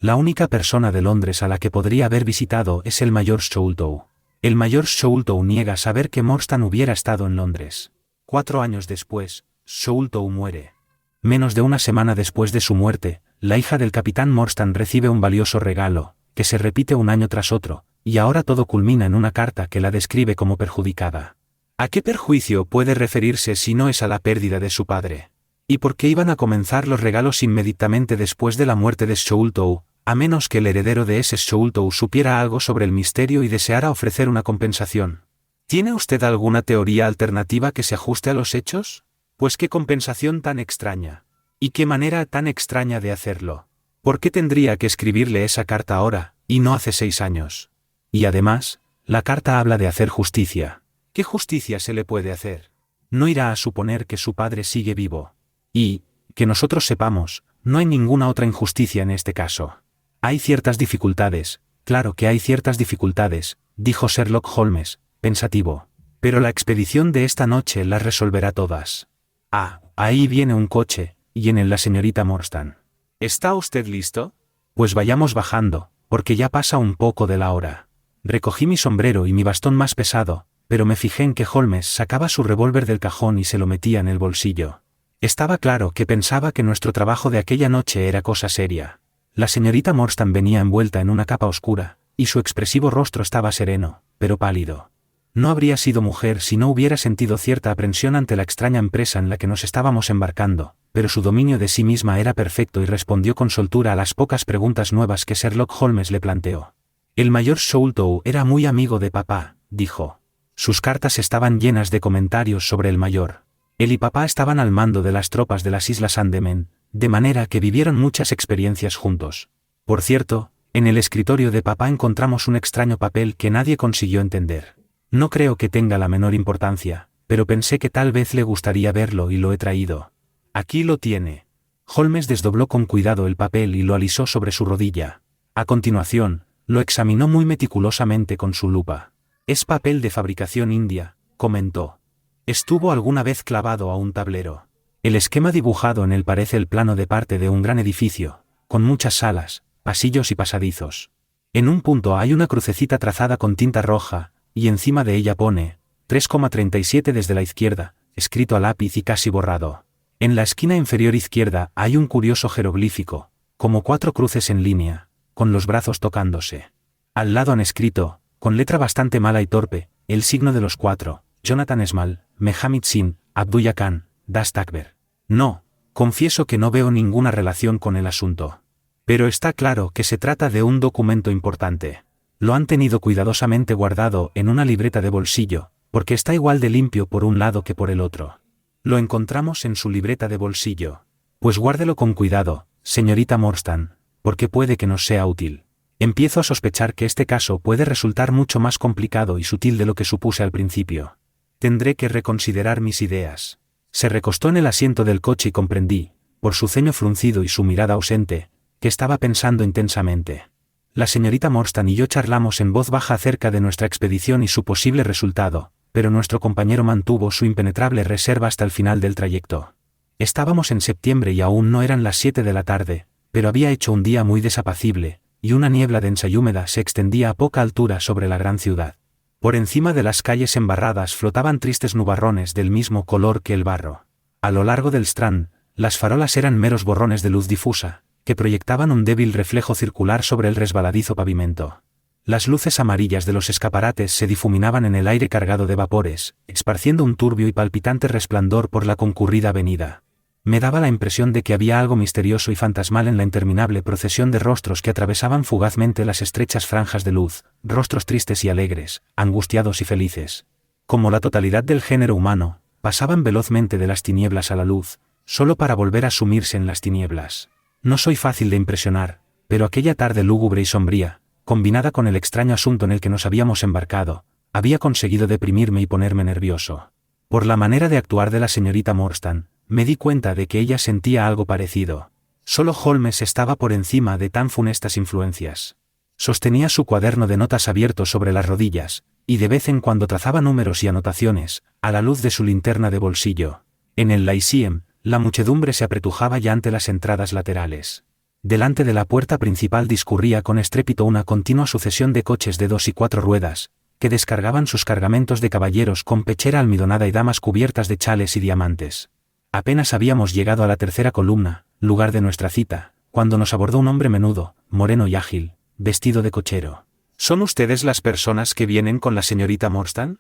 S1: La única persona de Londres a la que podría haber visitado es el mayor Sholto. El mayor Sholto niega saber que Morstan hubiera estado en Londres. 4 años después, Sholto muere. Menos de una semana después de su muerte, la hija del capitán Morstan recibe un valioso regalo, que se repite un año tras otro, y ahora todo culmina en una carta que la describe como perjudicada. ¿A qué perjuicio puede referirse si no es a la pérdida de su padre? ¿Y por qué iban a comenzar los regalos inmediatamente después de la muerte de Sholto, a menos que el heredero de ese Sholto supiera algo sobre el misterio y deseara ofrecer una compensación? ¿Tiene usted alguna teoría alternativa que se ajuste a los hechos? Pues qué compensación tan extraña. ¿Y qué manera tan extraña de hacerlo? ¿Por qué tendría que escribirle esa carta ahora, y no hace 6 años? Y además, la carta habla de hacer justicia. ¿Qué justicia se le puede hacer? No irá a suponer que su padre sigue vivo. Y, que nosotros sepamos, no hay ninguna otra injusticia en este caso. Hay ciertas dificultades, claro que hay ciertas dificultades, dijo Sherlock Holmes, pensativo. Pero la expedición de esta noche las resolverá todas. Ah, ahí viene un coche, y en él la señorita Morstan. ¿Está usted listo? Pues vayamos bajando, porque ya pasa un poco de la hora. Recogí mi sombrero y mi bastón más pesado, pero me fijé en que Holmes sacaba su revólver del cajón y se lo metía en el bolsillo. Estaba claro que pensaba que nuestro trabajo de aquella noche era cosa seria. La señorita Morstan venía envuelta en una capa oscura, y su expresivo rostro estaba sereno, pero pálido. No habría sido mujer si no hubiera sentido cierta aprensión ante la extraña empresa en la que nos estábamos embarcando, pero su dominio de sí misma era perfecto y respondió con soltura a las pocas preguntas nuevas que Sherlock Holmes le planteó. El mayor Sholto era muy amigo de papá, dijo. Sus cartas estaban llenas de comentarios sobre el mayor. Él y papá estaban al mando de las tropas de las Islas Andaman, de manera que vivieron muchas experiencias juntos. Por cierto, en el escritorio de papá encontramos un extraño papel que nadie consiguió entender. No creo que tenga la menor importancia, pero pensé que tal vez le gustaría verlo y lo he traído. Aquí lo tiene. Holmes desdobló con cuidado el papel y lo alisó sobre su rodilla. A continuación, lo examinó muy meticulosamente con su lupa. Es papel de fabricación india, comentó. Estuvo alguna vez clavado a un tablero. El esquema dibujado en él parece el plano de parte de un gran edificio, con muchas salas, pasillos y pasadizos. En un punto hay una crucecita trazada con tinta roja, y encima de ella pone 3,37 desde la izquierda, escrito a lápiz y casi borrado. En la esquina inferior izquierda hay un curioso jeroglífico, como 4 cruces en línea, con los brazos tocándose. Al lado han escrito, con letra bastante mala y torpe, el signo de los 4, Jonathan Small, Mehammed Sin, Abdullah Khan, Das Takber. No, confieso que no veo ninguna relación con el asunto. Pero está claro que se trata de un documento importante. Lo han tenido cuidadosamente guardado en una libreta de bolsillo, porque está igual de limpio por un lado que por el otro. Lo encontramos en su libreta de bolsillo. Pues guárdelo con cuidado, señorita Morstan, porque puede que nos sea útil. Empiezo a sospechar que este caso puede resultar mucho más complicado y sutil de lo que supuse al principio. Tendré que reconsiderar mis ideas. Se recostó en el asiento del coche y comprendí, por su ceño fruncido y su mirada ausente, que estaba pensando intensamente. La señorita Morstan y yo charlamos en voz baja acerca de nuestra expedición y su posible resultado, pero nuestro compañero mantuvo su impenetrable reserva hasta el final del trayecto. Estábamos en septiembre y aún no eran las 7 de la tarde, pero había hecho un día muy desapacible, y una niebla densa y húmeda se extendía a poca altura sobre la gran ciudad. Por encima de las calles embarradas flotaban tristes nubarrones del mismo color que el barro. A lo largo del Strand, las farolas eran meros borrones de luz difusa, que proyectaban un débil reflejo circular sobre el resbaladizo pavimento. Las luces amarillas de los escaparates se difuminaban en el aire cargado de vapores, esparciendo un turbio y palpitante resplandor por la concurrida avenida. Me daba la impresión de que había algo misterioso y fantasmal en la interminable procesión de rostros que atravesaban fugazmente las estrechas franjas de luz, rostros tristes y alegres, angustiados y felices. Como la totalidad del género humano, pasaban velozmente de las tinieblas a la luz, solo para volver a sumirse en las tinieblas. No soy fácil de impresionar, pero aquella tarde lúgubre y sombría, combinada con el extraño asunto en el que nos habíamos embarcado, había conseguido deprimirme y ponerme nervioso. Por la manera de actuar de la señorita Morstan, me di cuenta de que ella sentía algo parecido. Solo Holmes estaba por encima de tan funestas influencias. Sostenía su cuaderno de notas abierto sobre las rodillas, y de vez en cuando trazaba números y anotaciones, a la luz de su linterna de bolsillo. En el Lyceum, la muchedumbre se apretujaba ya ante las entradas laterales. Delante de la puerta principal discurría con estrépito una continua sucesión de coches de 2 y 4 ruedas, que descargaban sus cargamentos de caballeros con pechera almidonada y damas cubiertas de chales y diamantes. Apenas habíamos llegado a la tercera columna, lugar de nuestra cita, cuando nos abordó un hombre menudo, moreno y ágil, vestido de cochero. ¿Son ustedes las personas que vienen con la señorita Morstan?,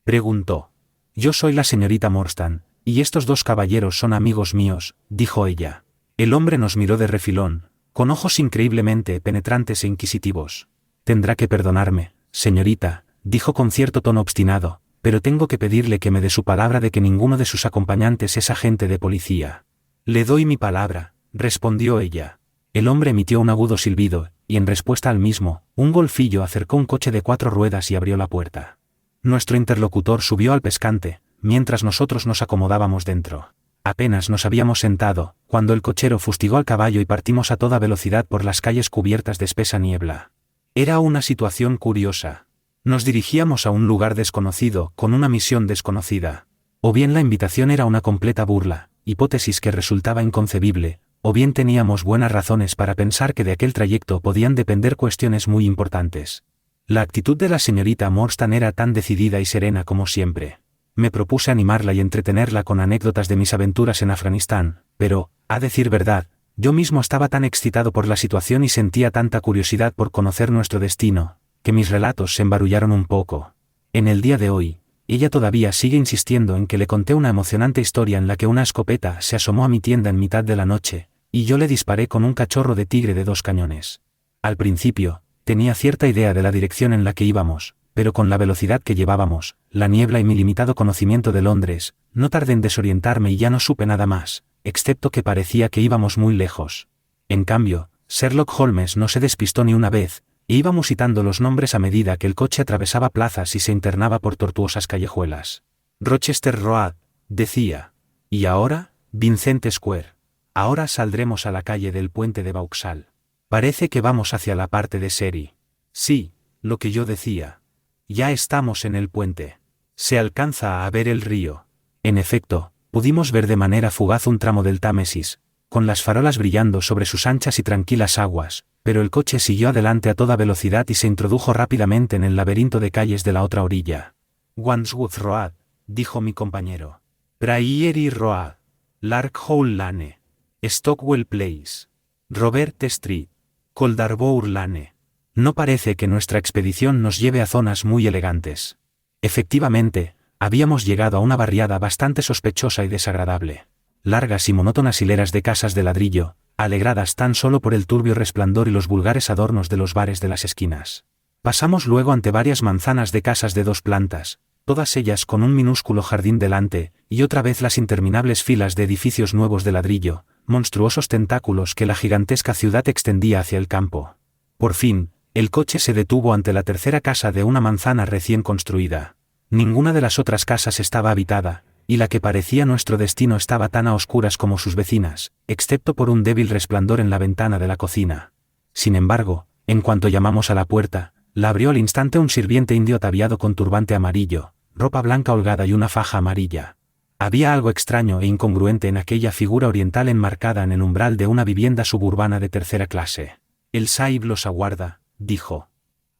S1: preguntó. Yo soy la señorita Morstan, y estos 2 caballeros son amigos míos, dijo ella. El hombre nos miró de refilón, con ojos increíblemente penetrantes e inquisitivos. Tendrá que perdonarme, señorita, dijo con cierto tono obstinado, pero tengo que pedirle que me dé su palabra de que ninguno de sus acompañantes es agente de policía. Le doy mi palabra, respondió ella. El hombre emitió un agudo silbido, y en respuesta al mismo, un golfillo acercó un coche de 4 ruedas y abrió la puerta. Nuestro interlocutor subió al pescante, mientras nosotros nos acomodábamos dentro. Apenas nos habíamos sentado, cuando el cochero fustigó al caballo y partimos a toda velocidad por las calles cubiertas de espesa niebla. Era una situación curiosa. Nos dirigíamos a un lugar desconocido, con una misión desconocida. O bien la invitación era una completa burla, hipótesis que resultaba inconcebible, o bien teníamos buenas razones para pensar que de aquel trayecto podían depender cuestiones muy importantes. La actitud de la señorita Morstan era tan decidida y serena como siempre. Me propuse animarla y entretenerla con anécdotas de mis aventuras en Afganistán, pero, a decir verdad, yo mismo estaba tan excitado por la situación y sentía tanta curiosidad por conocer nuestro destino, que mis relatos se embarullaron un poco. En el día de hoy, ella todavía sigue insistiendo en que le conté una emocionante historia en la que una escopeta se asomó a mi tienda en mitad de la noche, y yo le disparé con un cachorro de tigre de 2 cañones. Al principio, tenía cierta idea de la dirección en la que íbamos, pero con la velocidad que llevábamos, la niebla y mi limitado conocimiento de Londres, no tardé en desorientarme y ya no supe nada más, excepto que parecía que íbamos muy lejos. En cambio, Sherlock Holmes no se despistó ni una vez, e iba musitando los nombres a medida que el coche atravesaba plazas y se internaba por tortuosas callejuelas. Rochester Road, decía. Y ahora, Vincent Square. Ahora saldremos a la calle del puente de Vauxhall. Parece que vamos hacia la parte de Surrey. Sí, lo que yo decía. Ya estamos en el puente. Se alcanza a ver el río. En efecto, pudimos ver de manera fugaz un tramo del Támesis, con las farolas brillando sobre sus anchas y tranquilas aguas, pero el coche siguió adelante a toda velocidad y se introdujo rápidamente en el laberinto de calles de la otra orilla. Wandsworth Road, dijo mi compañero. Priory Road. Larkhall Lane. Stockwell Place. Robert Street. Coldarbour Lane. No parece que nuestra expedición nos lleve a zonas muy elegantes. Efectivamente, habíamos llegado a una barriada bastante sospechosa y desagradable. Largas y monótonas hileras de casas de ladrillo, alegradas tan solo por el turbio resplandor y los vulgares adornos de los bares de las esquinas. Pasamos luego ante varias manzanas de casas de 2 plantas, todas ellas con un minúsculo jardín delante, y otra vez las interminables filas de edificios nuevos de ladrillo, monstruosos tentáculos que la gigantesca ciudad extendía hacia el campo. Por fin, el coche se detuvo ante la tercera casa de una manzana recién construida. Ninguna de las otras casas estaba habitada, y la que parecía nuestro destino estaba tan a oscuras como sus vecinas, excepto por un débil resplandor en la ventana de la cocina. Sin embargo, en cuanto llamamos a la puerta, la abrió al instante un sirviente indio ataviado con turbante amarillo, ropa blanca holgada y una faja amarilla. Había algo extraño e incongruente en aquella figura oriental enmarcada en el umbral de una vivienda suburbana de tercera clase. El Sahib los aguarda, dijo.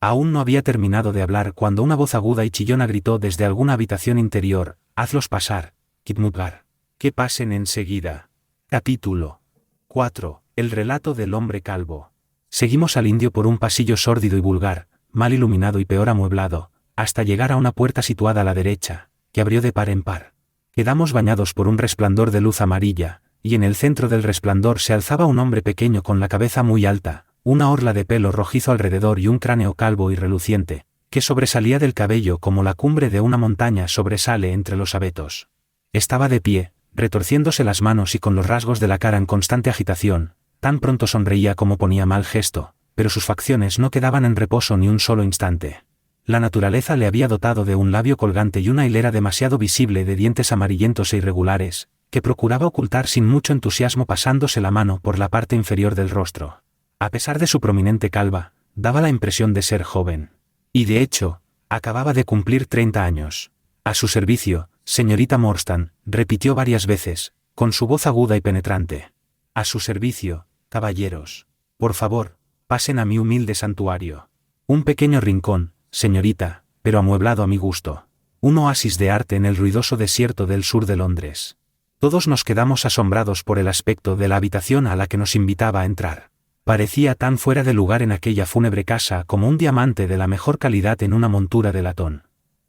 S1: Aún no había terminado de hablar cuando una voz aguda y chillona gritó desde alguna habitación interior: «Hazlos pasar, Khidmutgar. Que pasen enseguida». Capítulo 4. El relato del hombre calvo. Seguimos al indio por un pasillo sórdido y vulgar, mal iluminado y peor amueblado, hasta llegar a una puerta situada a la derecha, que abrió de par en par. Quedamos bañados por un resplandor de luz amarilla, y en el centro del resplandor se alzaba un hombre pequeño con la cabeza muy alta, una orla de pelo rojizo alrededor y un cráneo calvo y reluciente, que sobresalía del cabello como la cumbre de una montaña sobresale entre los abetos. Estaba de pie, retorciéndose las manos y con los rasgos de la cara en constante agitación, tan pronto sonreía como ponía mal gesto, pero sus facciones no quedaban en reposo ni un solo instante. La naturaleza le había dotado de un labio colgante y una hilera demasiado visible de dientes amarillentos e irregulares, que procuraba ocultar sin mucho entusiasmo pasándose la mano por la parte inferior del rostro. A pesar de su prominente calva, daba la impresión de ser joven. Y de hecho, acababa de cumplir 30 años. A su servicio, señorita Morstan, repitió varias veces, con su voz aguda y penetrante. A su servicio, caballeros. Por favor, pasen a mi humilde santuario. Un pequeño rincón, señorita, pero amueblado a mi gusto. Un oasis de arte en el ruidoso desierto del sur de Londres. Todos nos quedamos asombrados por el aspecto de la habitación a la que nos invitaba a entrar. Parecía tan fuera de lugar en aquella fúnebre casa como un diamante de la mejor calidad en una montura de latón.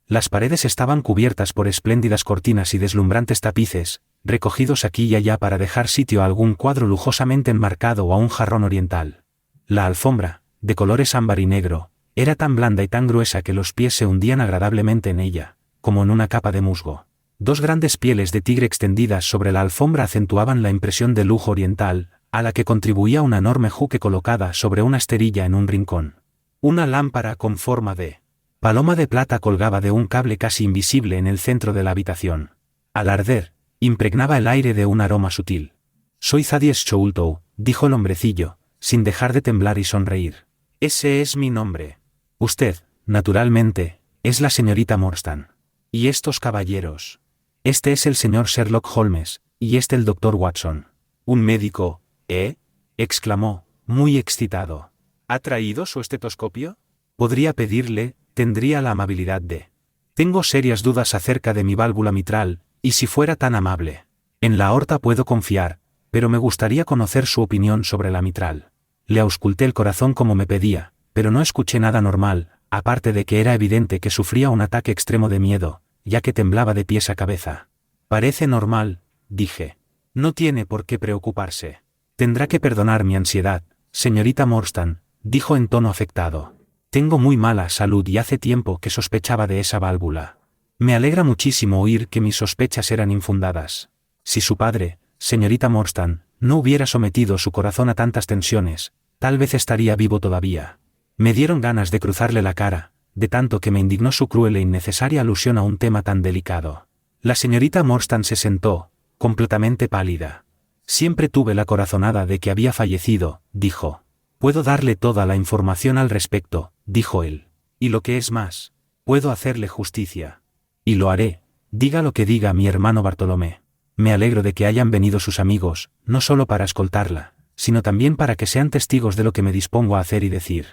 S1: Las paredes estaban cubiertas por espléndidas cortinas y deslumbrantes tapices, recogidos aquí y allá para dejar sitio a algún cuadro lujosamente enmarcado o a un jarrón oriental. La alfombra, de colores ámbar y negro, era tan blanda y tan gruesa que los pies se hundían agradablemente en ella, como en una capa de musgo. 2 grandes pieles de tigre extendidas sobre la alfombra acentuaban la impresión de lujo oriental, a la que contribuía una enorme juque colocada sobre una esterilla en un rincón. Una lámpara con forma de paloma de plata colgaba de un cable casi invisible en el centro de la habitación. Al arder, impregnaba el aire de un aroma sutil. «Soy Thaddeus Choultou», dijo el hombrecillo, sin dejar de temblar y sonreír. «Ese es mi nombre. Usted, naturalmente, es la señorita Morstan. Y estos caballeros. Este es el señor Sherlock Holmes, y este el doctor Watson». «Un médico, ¿eh?», exclamó, muy excitado. «¿Ha traído su estetoscopio?». Podría pedirle, tendría la amabilidad de. Tengo serias dudas acerca de mi válvula mitral, y si fuera tan amable. En la aorta puedo confiar, pero me gustaría conocer su opinión sobre la mitral. Le ausculté el corazón como me pedía, pero no escuché nada normal, aparte de que era evidente que sufría un ataque extremo de miedo, ya que temblaba de pies a cabeza. Parece normal, dije. No tiene por qué preocuparse. Tendrá que perdonar mi ansiedad, señorita Morstan, dijo en tono afectado. Tengo muy mala salud y hace tiempo que sospechaba de esa válvula. Me alegra muchísimo oír que mis sospechas eran infundadas. Si su padre, señorita Morstan, no hubiera sometido su corazón a tantas tensiones, tal vez estaría vivo todavía. Me dieron ganas de cruzarle la cara, de tanto que me indignó su cruel e innecesaria alusión a un tema tan delicado. La señorita Morstan se sentó, completamente pálida. Siempre tuve la corazonada de que había fallecido, dijo. Puedo darle toda la información al respecto, dijo él. Y lo que es más, puedo hacerle justicia. Y lo haré, diga lo que diga mi hermano Bartolomé. Me alegro de que hayan venido sus amigos, no solo para escoltarla, sino también para que sean testigos de lo que me dispongo a hacer y decir.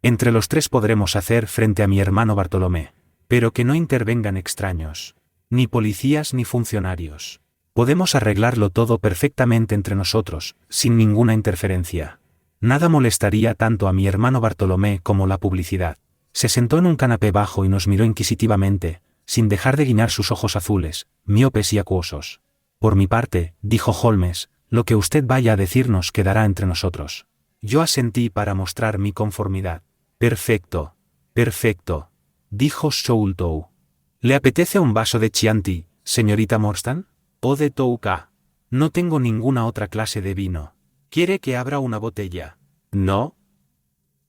S1: Entre los tres podremos hacer frente a mi hermano Bartolomé, pero que no intervengan extraños, ni policías ni funcionarios. Podemos arreglarlo todo perfectamente entre nosotros, sin ninguna interferencia. Nada molestaría tanto a mi hermano Bartolomé como la publicidad. Se sentó en un canapé bajo y nos miró inquisitivamente, sin dejar de guiñar sus ojos azules, miopes y acuosos. Por mi parte, dijo Holmes, lo que usted vaya a decirnos quedará entre nosotros. Yo asentí para mostrar mi conformidad. Perfecto, perfecto, dijo Sholto. ¿Le apetece un vaso de Chianti, señorita Morstan? ¿O de Touka? No tengo ninguna otra clase de vino. ¿Quiere que abra una botella? ¿No?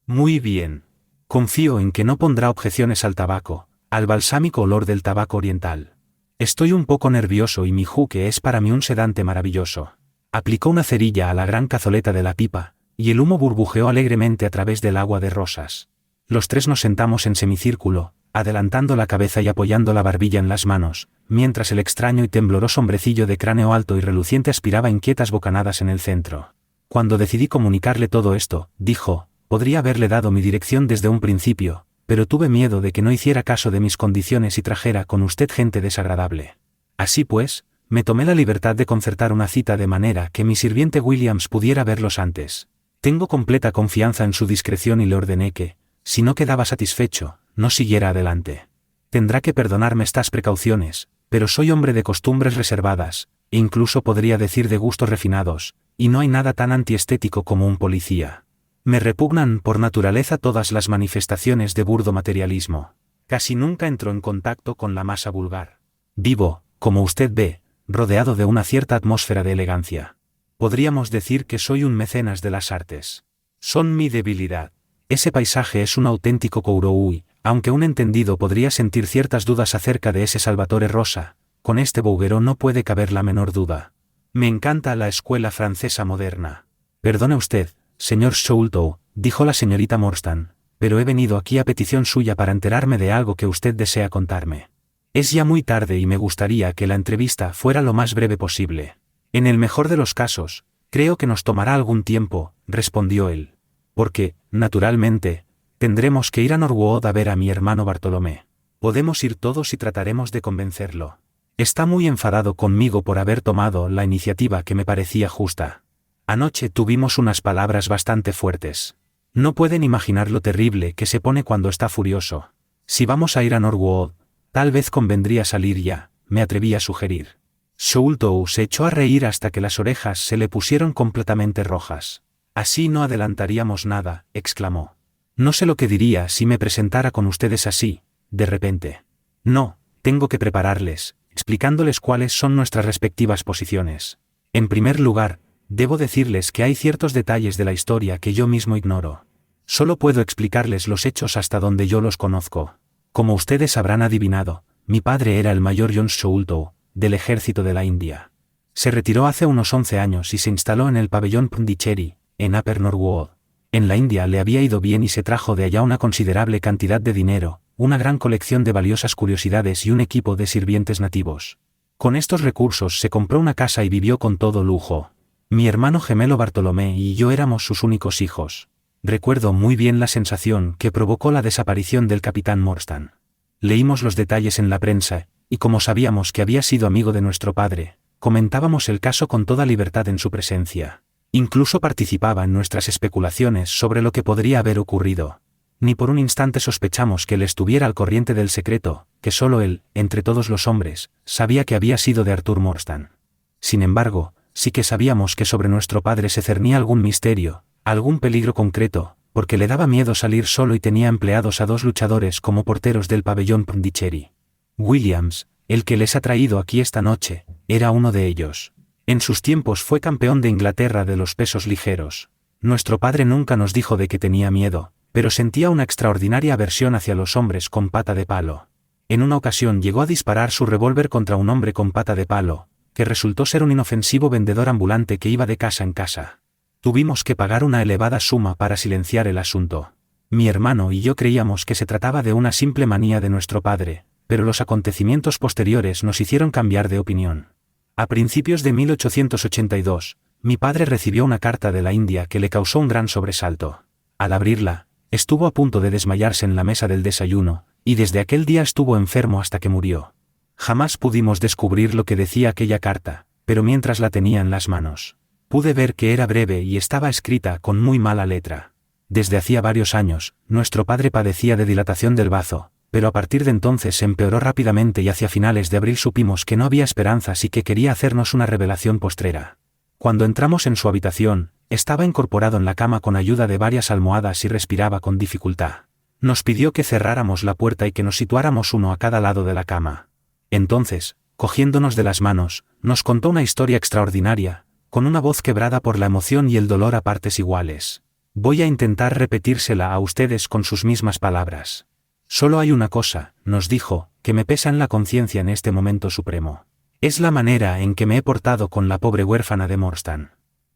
S1: Muy bien. Confío en que no pondrá objeciones al tabaco, al balsámico olor del tabaco oriental. Estoy un poco nervioso y mi juque es para mí un sedante maravilloso. Aplicó una cerilla a la gran cazoleta de la pipa, y el humo burbujeó alegremente a través del agua de rosas. Los tres nos sentamos en semicírculo, adelantando la cabeza y apoyando la barbilla en las manos, mientras el extraño y tembloroso hombrecillo de cráneo alto y reluciente aspiraba inquietas bocanadas en el centro. Cuando decidí comunicarle todo esto, dijo, podría haberle dado mi dirección desde un principio, pero tuve miedo de que no hiciera caso de mis condiciones y trajera con usted gente desagradable. Así pues, me tomé la libertad de concertar una cita de manera que mi sirviente Williams pudiera verlos antes. Tengo completa confianza en su discreción y le ordené que, si no quedaba satisfecho, no siguiera adelante. Tendrá que perdonarme estas precauciones, pero soy hombre de costumbres reservadas, e incluso podría decir de gustos refinados, y no hay nada tan antiestético como un policía. Me repugnan por naturaleza todas las manifestaciones de burdo materialismo. Casi nunca entro en contacto con la masa vulgar. Vivo, como usted ve, rodeado de una cierta atmósfera de elegancia. Podríamos decir que soy un mecenas de las artes. Son mi debilidad. Ese paisaje es un auténtico Kourouï, aunque un entendido podría sentir ciertas dudas acerca de ese Salvatore Rosa, con este Bouguereau no puede caber la menor duda. Me encanta la escuela francesa moderna. Perdone usted, señor Sholto, dijo la señorita Morstan, pero he venido aquí a petición suya para enterarme de algo que usted desea contarme. Es ya muy tarde y me gustaría que la entrevista fuera lo más breve posible. En el mejor de los casos, creo que nos tomará algún tiempo, respondió él. Porque, naturalmente, tendremos que ir a Norwood a ver a mi hermano Bartolomé. Podemos ir todos y trataremos de convencerlo. Está muy enfadado conmigo por haber tomado la iniciativa que me parecía justa. Anoche tuvimos unas palabras bastante fuertes. No pueden imaginar lo terrible que se pone cuando está furioso. Si vamos a ir a Norwood, tal vez convendría salir ya, me atreví a sugerir. Sholto se echó a reír hasta que las orejas se le pusieron completamente rojas. Así no adelantaríamos nada, exclamó. No sé lo que diría si me presentara con ustedes así, de repente. No, tengo que prepararles, explicándoles cuáles son nuestras respectivas posiciones. En primer lugar, debo decirles que hay ciertos detalles de la historia que yo mismo ignoro. Solo puedo explicarles los hechos hasta donde yo los conozco. Como ustedes habrán adivinado, mi padre era el mayor John Sholto, del ejército de la India. Se retiró hace unos 11 años y se instaló en el pabellón Pondicherry, en Upper Norwood. En la India le había ido bien y se trajo de allá una considerable cantidad de dinero, una gran colección de valiosas curiosidades y un equipo de sirvientes nativos. Con estos recursos se compró una casa y vivió con todo lujo. Mi hermano gemelo Bartolomé y yo éramos sus únicos hijos. Recuerdo muy bien la sensación que provocó la desaparición del capitán Morstan. Leímos los detalles en la prensa, y como sabíamos que había sido amigo de nuestro padre, comentábamos el caso con toda libertad en su presencia. Incluso participaba en nuestras especulaciones sobre lo que podría haber ocurrido. Ni por un instante sospechamos que él estuviera al corriente del secreto, que solo él, entre todos los hombres, sabía que había sido de Arthur Morstan. Sin embargo, sí que sabíamos que sobre nuestro padre se cernía algún misterio, algún peligro concreto, porque le daba miedo salir solo y tenía empleados a 2 luchadores como porteros del pabellón Pondicherry. Williams, el que les ha traído aquí esta noche, era uno de ellos. En sus tiempos fue campeón de Inglaterra de los pesos ligeros. Nuestro padre nunca nos dijo de que tenía miedo, pero sentía una extraordinaria aversión hacia los hombres con pata de palo. En una ocasión llegó a disparar su revólver contra un hombre con pata de palo, que resultó ser un inofensivo vendedor ambulante que iba de casa en casa. Tuvimos que pagar una elevada suma para silenciar el asunto. Mi hermano y yo creíamos que se trataba de una simple manía de nuestro padre, pero los acontecimientos posteriores nos hicieron cambiar de opinión. A principios de 1882, mi padre recibió una carta de la India que le causó un gran sobresalto. Al abrirla, estuvo a punto de desmayarse en la mesa del desayuno, y desde aquel día estuvo enfermo hasta que murió. Jamás pudimos descubrir lo que decía aquella carta, pero mientras la tenía en las manos, pude ver que era breve y estaba escrita con muy mala letra. Desde hacía varios años, nuestro padre padecía de dilatación del bazo, pero a partir de entonces se empeoró rápidamente y hacia finales de abril supimos que no había esperanzas y que quería hacernos una revelación postrera. Cuando entramos en su habitación, estaba incorporado en la cama con ayuda de varias almohadas y respiraba con dificultad. Nos pidió que cerráramos la puerta y que nos situáramos uno a cada lado de la cama. Entonces, cogiéndonos de las manos, nos contó una historia extraordinaria, con una voz quebrada por la emoción y el dolor a partes iguales. Voy a intentar repetírsela a ustedes con sus mismas palabras. Solo hay una cosa, nos dijo, que me pesa en la conciencia en este momento supremo. Es la manera en que me he portado con la pobre huérfana de Morstan.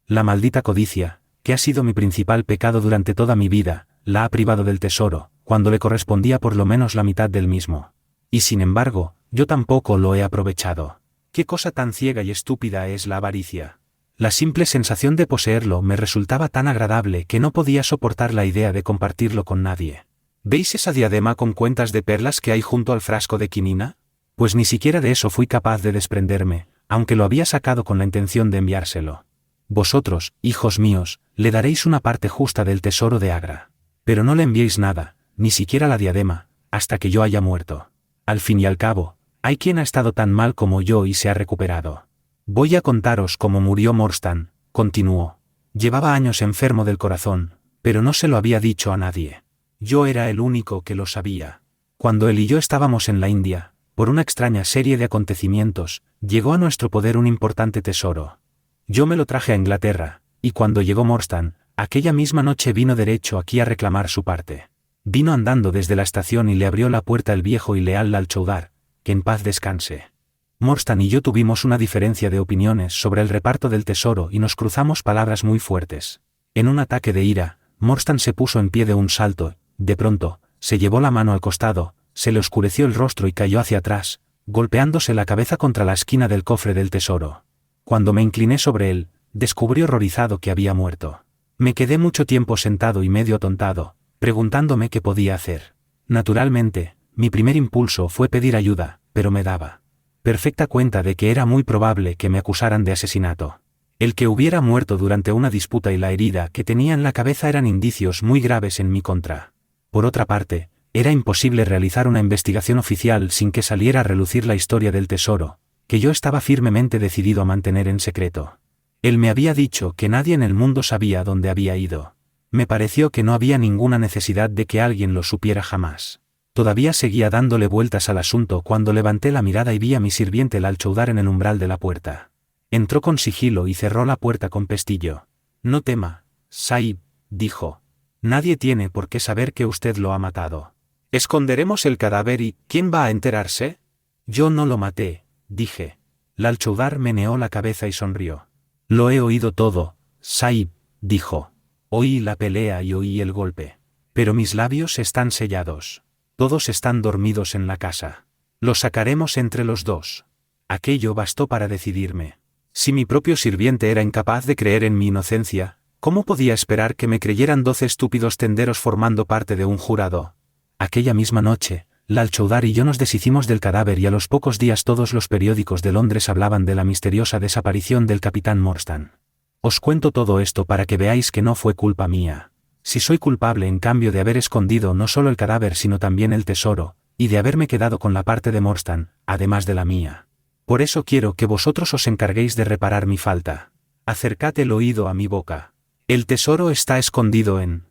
S1: La maldita codicia, que ha sido mi principal pecado durante toda mi vida, la ha privado del tesoro, cuando le correspondía por lo menos la mitad del mismo. Y sin embargo, yo tampoco lo he aprovechado. ¿Qué cosa tan ciega y estúpida es la avaricia? La simple sensación de poseerlo me resultaba tan agradable que no podía soportar la idea de compartirlo con nadie. ¿Veis esa diadema con cuentas de perlas que hay junto al frasco de quinina? Pues ni siquiera de eso fui capaz de desprenderme, aunque lo había sacado con la intención de enviárselo. Vosotros, hijos míos, le daréis una parte justa del tesoro de Agra. Pero no le enviéis nada, ni siquiera la diadema, hasta que yo haya muerto. Al fin y al cabo, hay quien ha estado tan mal como yo y se ha recuperado. Voy a contaros cómo murió Morstan, continuó. Llevaba años enfermo del corazón, pero no se lo había dicho a nadie. Yo era el único que lo sabía. Cuando él y yo estábamos en la India, por una extraña serie de acontecimientos, llegó a nuestro poder un importante tesoro. Yo me lo traje a Inglaterra, y cuando llegó Morstan, aquella misma noche vino derecho aquí a reclamar su parte. Vino andando desde la estación y le abrió la puerta el viejo y leal Lal Choudhar, que en paz descanse. Morstan y yo tuvimos una diferencia de opiniones sobre el reparto del tesoro y nos cruzamos palabras muy fuertes. En un ataque de ira, Morstan se puso en pie de un salto, de pronto, se llevó la mano al costado, se le oscureció el rostro y cayó hacia atrás, golpeándose la cabeza contra la esquina del cofre del tesoro. Cuando me incliné sobre él, descubrí horrorizado que había muerto. Me quedé mucho tiempo sentado y medio atontado, preguntándome qué podía hacer. Naturalmente, mi primer impulso fue pedir ayuda, pero me daba perfecta cuenta de que era muy probable que me acusaran de asesinato. El que hubiera muerto durante una disputa y la herida que tenía en la cabeza eran indicios muy graves en mi contra. Por otra parte, era imposible realizar una investigación oficial sin que saliera a relucir la historia del tesoro, que yo estaba firmemente decidido a mantener en secreto. Él me había dicho que nadie en el mundo sabía dónde había ido. Me pareció que no había ninguna necesidad de que alguien lo supiera jamás. Todavía seguía dándole vueltas al asunto cuando levanté la mirada y vi a mi sirviente Lal Choudhar en el umbral de la puerta. Entró con sigilo y cerró la puerta con pestillo. No tema, Sahib, dijo. Nadie tiene por qué saber que usted lo ha matado. Esconderemos el cadáver y ¿quién va a enterarse? Yo no lo maté, dije. Lal Choudhar meneó la cabeza y sonrió. Lo he oído todo, Sahib, dijo. Oí la pelea y oí el golpe. Pero mis labios están sellados. Todos están dormidos en la casa. Lo sacaremos entre los dos. Aquello bastó para decidirme. Si mi propio sirviente era incapaz de creer en mi inocencia, ¿Cómo podía esperar que me creyeran 12 estúpidos tenderos formando parte de un jurado? Aquella misma noche, Lal Chowdhury y yo nos deshicimos del cadáver y a los pocos días todos los periódicos de Londres hablaban de la misteriosa desaparición del capitán Morstan. Os cuento todo esto para que veáis que no fue culpa mía. Si soy culpable en cambio de haber escondido no solo el cadáver sino también el tesoro, y de haberme quedado con la parte de Morstan, además de la mía. Por eso quiero que vosotros os encarguéis de reparar mi falta. Acercad el oído a mi boca. El tesoro está escondido en...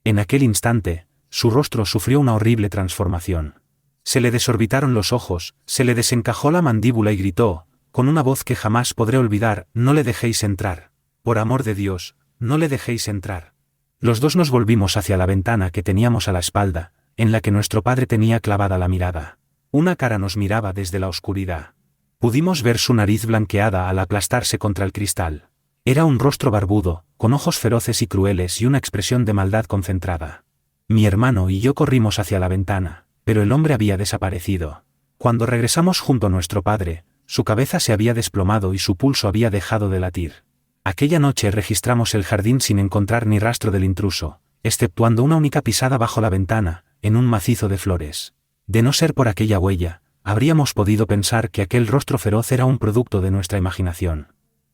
S1: En aquel instante, su rostro sufrió una horrible transformación. Se le desorbitaron los ojos, se le desencajó la mandíbula y gritó, con una voz que jamás podré olvidar: no le dejéis entrar. Por amor de Dios, no le dejéis entrar. Los dos nos volvimos hacia la ventana que teníamos a la espalda, en la que nuestro padre tenía clavada la mirada. Una cara nos miraba desde la oscuridad. Pudimos ver su nariz blanqueada al aplastarse contra el cristal. Era un rostro barbudo, con ojos feroces y crueles y una expresión de maldad concentrada. Mi hermano y yo corrimos hacia la ventana, pero el hombre había desaparecido. Cuando regresamos junto a nuestro padre, su cabeza se había desplomado y su pulso había dejado de latir. Aquella noche registramos el jardín sin encontrar ni rastro del intruso, exceptuando una única pisada bajo la ventana, en un macizo de flores. De no ser por aquella huella, habríamos podido pensar que aquel rostro feroz era un producto de nuestra imaginación.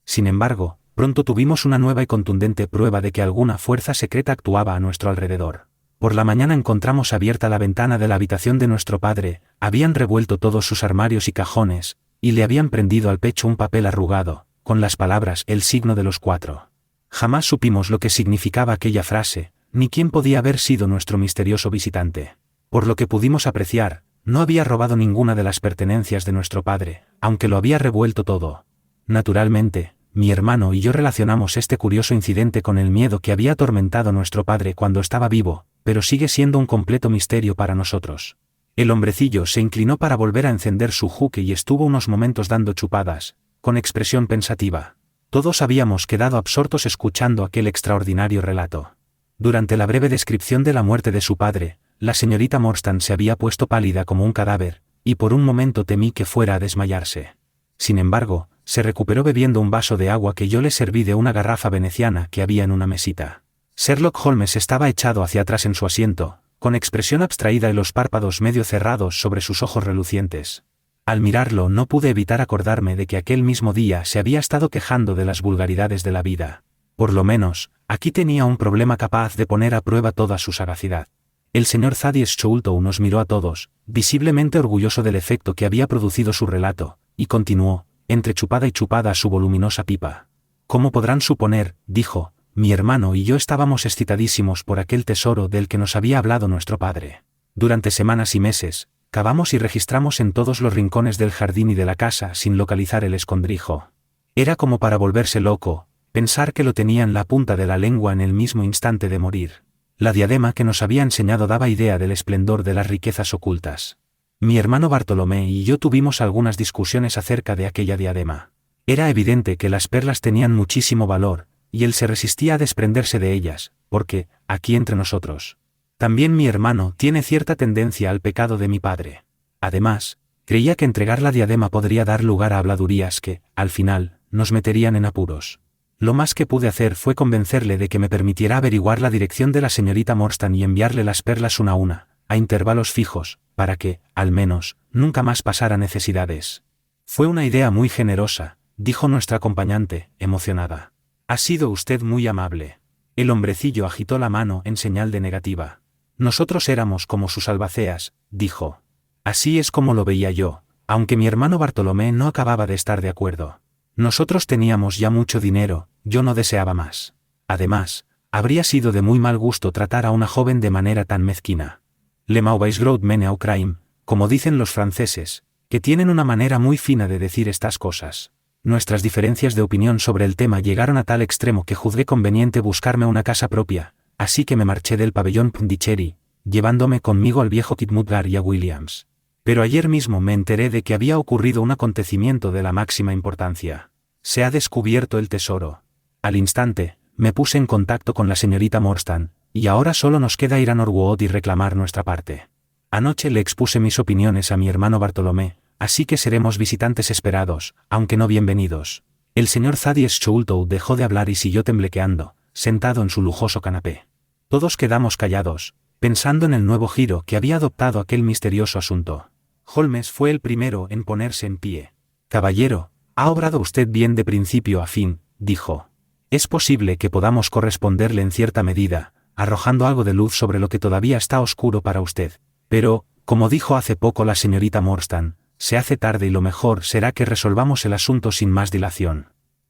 S1: Sin embargo, pronto tuvimos una nueva y contundente prueba de que alguna fuerza secreta actuaba a nuestro alrededor. Por la mañana encontramos abierta la ventana de la habitación de nuestro padre, habían revuelto todos sus armarios y cajones, y le habían prendido al pecho un papel arrugado, con las palabras «el signo de los 4». Jamás supimos lo que significaba aquella frase, ni quién podía haber sido nuestro misterioso visitante. Por lo que pudimos apreciar, no había robado ninguna de las pertenencias de nuestro padre, aunque lo había revuelto todo. Naturalmente, mi hermano y yo relacionamos este curioso incidente con el miedo que había atormentado a nuestro padre cuando estaba vivo, pero sigue siendo un completo misterio para nosotros. El hombrecillo se inclinó para volver a encender su juque y estuvo unos momentos dando chupadas, con expresión pensativa. Todos habíamos quedado absortos escuchando aquel extraordinario relato. Durante la breve descripción de la muerte de su padre, la señorita Morstan se había puesto pálida como un cadáver, y por un momento temí que fuera a desmayarse. Sin embargo, se recuperó bebiendo un vaso de agua que yo le serví de una garrafa veneciana que había en una mesita. Sherlock Holmes estaba echado hacia atrás en su asiento, con expresión abstraída y los párpados medio cerrados sobre sus ojos relucientes. Al mirarlo no pude evitar acordarme de que aquel mismo día se había estado quejando de las vulgaridades de la vida. Por lo menos, aquí tenía un problema capaz de poner a prueba toda su sagacidad. El señor Thaddeus Chowdhury nos miró a todos, visiblemente orgulloso del efecto que había producido su relato, y continuó, entre chupada y chupada su voluminosa pipa. «Como podrán suponer», dijo, «mi hermano y yo estábamos excitadísimos por aquel tesoro del que nos había hablado nuestro padre. Durante semanas y meses, cavamos y registramos en todos los rincones del jardín y de la casa sin localizar el escondrijo. Era como para volverse loco, pensar que lo tenía en la punta de la lengua en el mismo instante de morir. La diadema que nos había enseñado daba idea del esplendor de las riquezas ocultas. Mi hermano Bartolomé y yo tuvimos algunas discusiones acerca de aquella diadema. Era evidente que las perlas tenían muchísimo valor, y él se resistía a desprenderse de ellas, porque, aquí entre nosotros, también mi hermano tiene cierta tendencia al pecado de mi padre. Además, creía que entregar la diadema podría dar lugar a habladurías que, al final, nos meterían en apuros. Lo más que pude hacer fue convencerle de que me permitiera averiguar la dirección de la señorita Morstan y enviarle las perlas una a una, a intervalos fijos, para que, al menos, nunca más pasara necesidades. Fue una idea muy generosa, dijo nuestra acompañante, emocionada. Ha sido usted muy amable. El hombrecillo agitó la mano en señal de negativa. Nosotros éramos como sus albaceas, dijo. Así es como lo veía yo, aunque mi hermano Bartolomé no acababa de estar de acuerdo. Nosotros teníamos ya mucho dinero, yo no deseaba más. Además, habría sido de muy mal gusto tratar a una joven de manera tan mezquina. Le mauvais gros mène au crime, como dicen los franceses, que tienen una manera muy fina de decir estas cosas. Nuestras diferencias de opinión sobre el tema llegaron a tal extremo que juzgué conveniente buscarme una casa propia, así que me marché del pabellón Pondicherry, llevándome conmigo al viejo Kit Mudgar y a Williams. Pero ayer mismo me enteré de que había ocurrido un acontecimiento de la máxima importancia. Se ha descubierto el tesoro. Al instante, me puse en contacto con la señorita Morstan, y ahora solo nos queda ir a Norwood y reclamar nuestra parte. Anoche le expuse mis opiniones a mi hermano Bartolomé, así que seremos visitantes esperados, aunque no bienvenidos. El señor Thaddeus Chowdhury dejó de hablar y siguió temblequeando, sentado en su lujoso canapé. Todos quedamos callados, pensando en el nuevo giro que había adoptado aquel misterioso asunto. Holmes fue el primero en ponerse en pie. Caballero, ha obrado usted bien de principio a fin, dijo. Es posible que podamos corresponderle en cierta medida, arrojando algo de luz sobre lo que todavía está oscuro para usted. Pero, como dijo hace poco la señorita Morstan, se hace tarde y lo mejor será que resolvamos el asunto sin más dilación.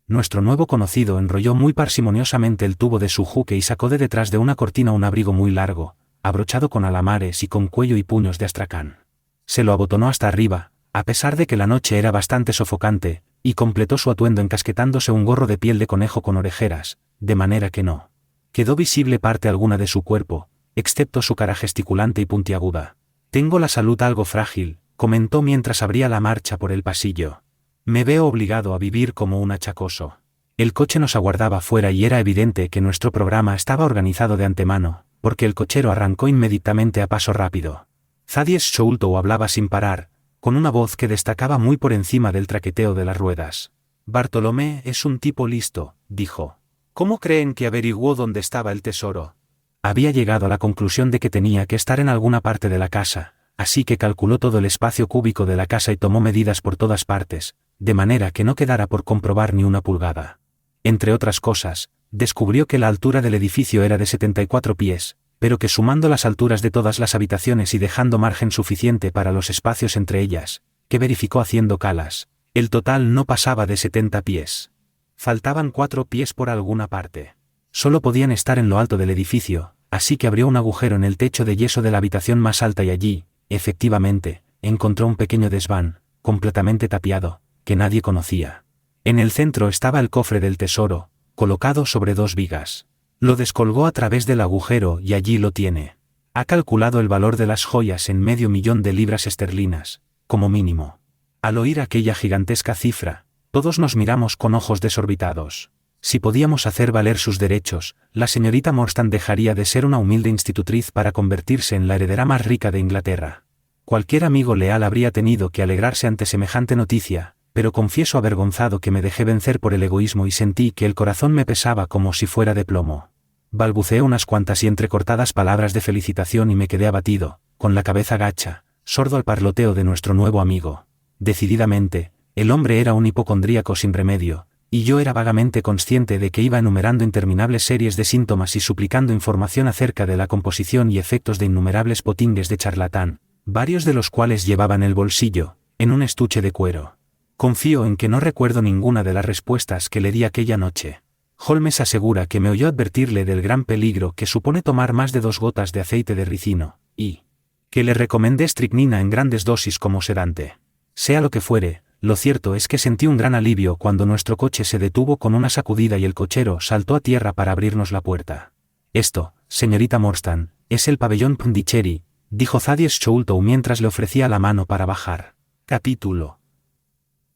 S1: Nuestro nuevo conocido enrolló muy parsimoniosamente el tubo de su juque y sacó de detrás de una cortina un abrigo muy largo, abrochado con alamares y con cuello y puños de astracán. Se lo abotonó hasta arriba, a pesar de que la noche era bastante sofocante, y completó su atuendo encasquetándose un gorro de piel de conejo con orejeras, de manera que no quedó visible parte alguna de su cuerpo, excepto su cara gesticulante y puntiaguda. Tengo la salud algo frágil, comentó mientras abría la marcha por el pasillo. Me veo obligado a vivir como un achacoso. El coche nos aguardaba fuera y era evidente que nuestro programa estaba organizado de antemano, porque el cochero arrancó inmediatamente a paso rápido. Thaddeus Sholto hablaba sin parar, con una voz que destacaba muy por encima del traqueteo de las ruedas. Bartolomé es un tipo listo, dijo. ¿Cómo creen que averiguó dónde estaba el tesoro? Había llegado a la conclusión de que tenía que estar en alguna parte de la casa, así que calculó todo el espacio cúbico de la casa y tomó medidas por todas partes, de manera que no quedara por comprobar ni una pulgada. Entre otras cosas, descubrió que la altura del edificio era de 74 pies, pero que sumando las alturas de todas las habitaciones y dejando margen suficiente para los espacios entre ellas, que verificó haciendo calas, el total no pasaba de 70 pies. Faltaban 4 pies por alguna parte. Solo podían estar en lo alto del edificio, así que abrió un agujero en el techo de yeso de la habitación más alta y allí, efectivamente, encontró un pequeño desván, completamente tapiado, que nadie conocía. En el centro estaba el cofre del tesoro, colocado sobre 2 vigas. Lo descolgó a través del agujero y allí lo tiene. Ha calculado el valor de las joyas en $500,000 de libras esterlinas, como mínimo. Al oír aquella gigantesca cifra, todos nos miramos con ojos desorbitados. Si podíamos hacer valer sus derechos, la señorita Morstan dejaría de ser una humilde institutriz para convertirse en la heredera más rica de Inglaterra. Cualquier amigo leal habría tenido que alegrarse ante semejante noticia, pero confieso avergonzado que me dejé vencer por el egoísmo y sentí que el corazón me pesaba como si fuera de plomo. Balbuceé unas cuantas y entrecortadas palabras de felicitación y me quedé abatido, con la cabeza gacha, sordo al parloteo de nuestro nuevo amigo. Decididamente, el hombre era un hipocondríaco sin remedio, y yo era vagamente consciente de que iba enumerando interminables series de síntomas y suplicando información acerca de la composición y efectos de innumerables potingues de charlatán, varios de los cuales llevaba en el bolsillo, en un estuche de cuero. Confío en que no recuerdo ninguna de las respuestas que le di aquella noche. Holmes asegura que me oyó advertirle del gran peligro que supone tomar más de 2 gotas de aceite de ricino, y que le recomendé estricnina en grandes dosis como sedante. Sea lo que fuere, lo cierto es que sentí un gran alivio cuando nuestro coche se detuvo con una sacudida y el cochero saltó a tierra para abrirnos la puerta. Esto, señorita Morstan, es el pabellón Pondicherry, dijo Thaddeus Sholto mientras le ofrecía la mano para bajar. Capítulo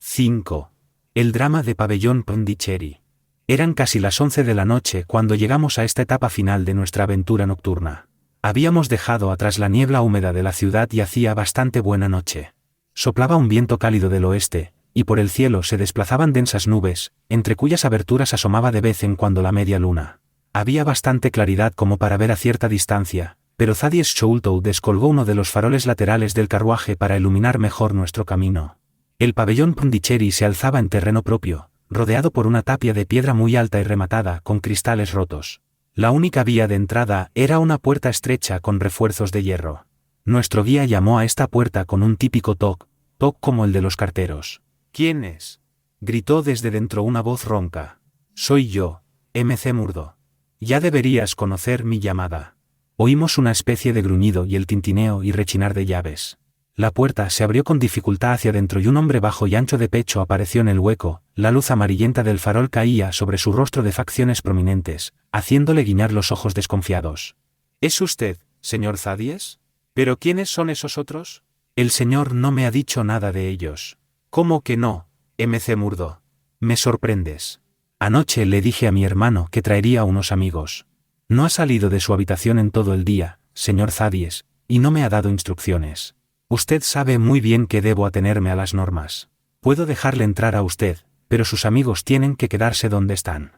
S1: 5. El drama de pabellón Pondicherry. Eran casi las 11 de la noche cuando llegamos a esta etapa final de nuestra aventura nocturna. Habíamos dejado atrás la niebla húmeda de la ciudad y hacía bastante buena noche. Soplaba un viento cálido del oeste, y por el cielo se desplazaban densas nubes, entre cuyas aberturas asomaba de vez en cuando la media luna. Había bastante claridad como para ver a cierta distancia, pero Thaddeus Sholto descolgó uno de los faroles laterales del carruaje para iluminar mejor nuestro camino. El pabellón Pondicherry se alzaba en terreno propio, rodeado por una tapia de piedra muy alta y rematada con cristales rotos. La única vía de entrada era una puerta estrecha con refuerzos de hierro. Nuestro guía llamó a esta puerta con un típico toc, toc como el de los carteros. ¿Quién es?, gritó desde dentro una voz ronca. Soy yo, M.C. Murdo. Ya deberías conocer mi llamada. Oímos una especie de gruñido y el tintineo y rechinar de llaves. La puerta se abrió con dificultad hacia dentro y un hombre bajo y ancho de pecho apareció en el hueco. La luz amarillenta del farol caía sobre su rostro de facciones prominentes, haciéndole guiñar los ojos desconfiados. ¿Es usted, señor Thaddeus? ¿Pero quiénes son esos otros? El señor no me ha dicho nada de ellos. ¿Cómo que no, M.C. Murdo? Me sorprendes. Anoche le dije a mi hermano que traería a unos amigos. No ha salido de su habitación en todo el día, señor Thaddeus, y no me ha dado instrucciones. Usted sabe muy bien que debo atenerme a las normas. Puedo dejarle entrar a usted, pero sus amigos tienen que quedarse donde están.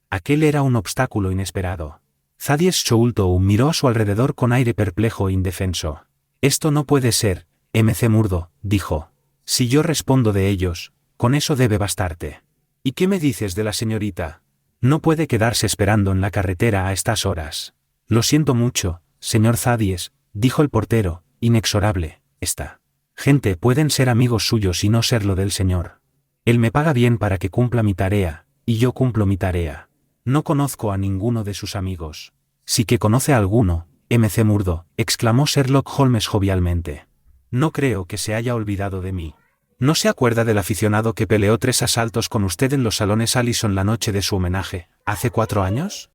S1: Aquel era un obstáculo inesperado. Thaddeus Choultou miró a su alrededor con aire perplejo e indefenso. Esto no puede ser, MC Murdo, dijo. Si yo respondo de ellos, con eso debe bastarte. ¿Y qué me dices de la señorita? No puede quedarse esperando en la carretera a estas horas. Lo siento mucho, señor Thaddeus, dijo el portero, inexorable. Esta gente pueden ser amigos suyos y no serlo del señor. Él me paga bien para que cumpla mi tarea, y yo cumplo mi tarea. No conozco a ninguno de sus amigos. Sí que conoce a alguno, MC Murdo, exclamó Sherlock Holmes jovialmente. No creo que se haya olvidado de mí. ¿No se acuerda del aficionado que peleó 3 asaltos con usted en los salones Allison la noche de su homenaje, hace 4 años?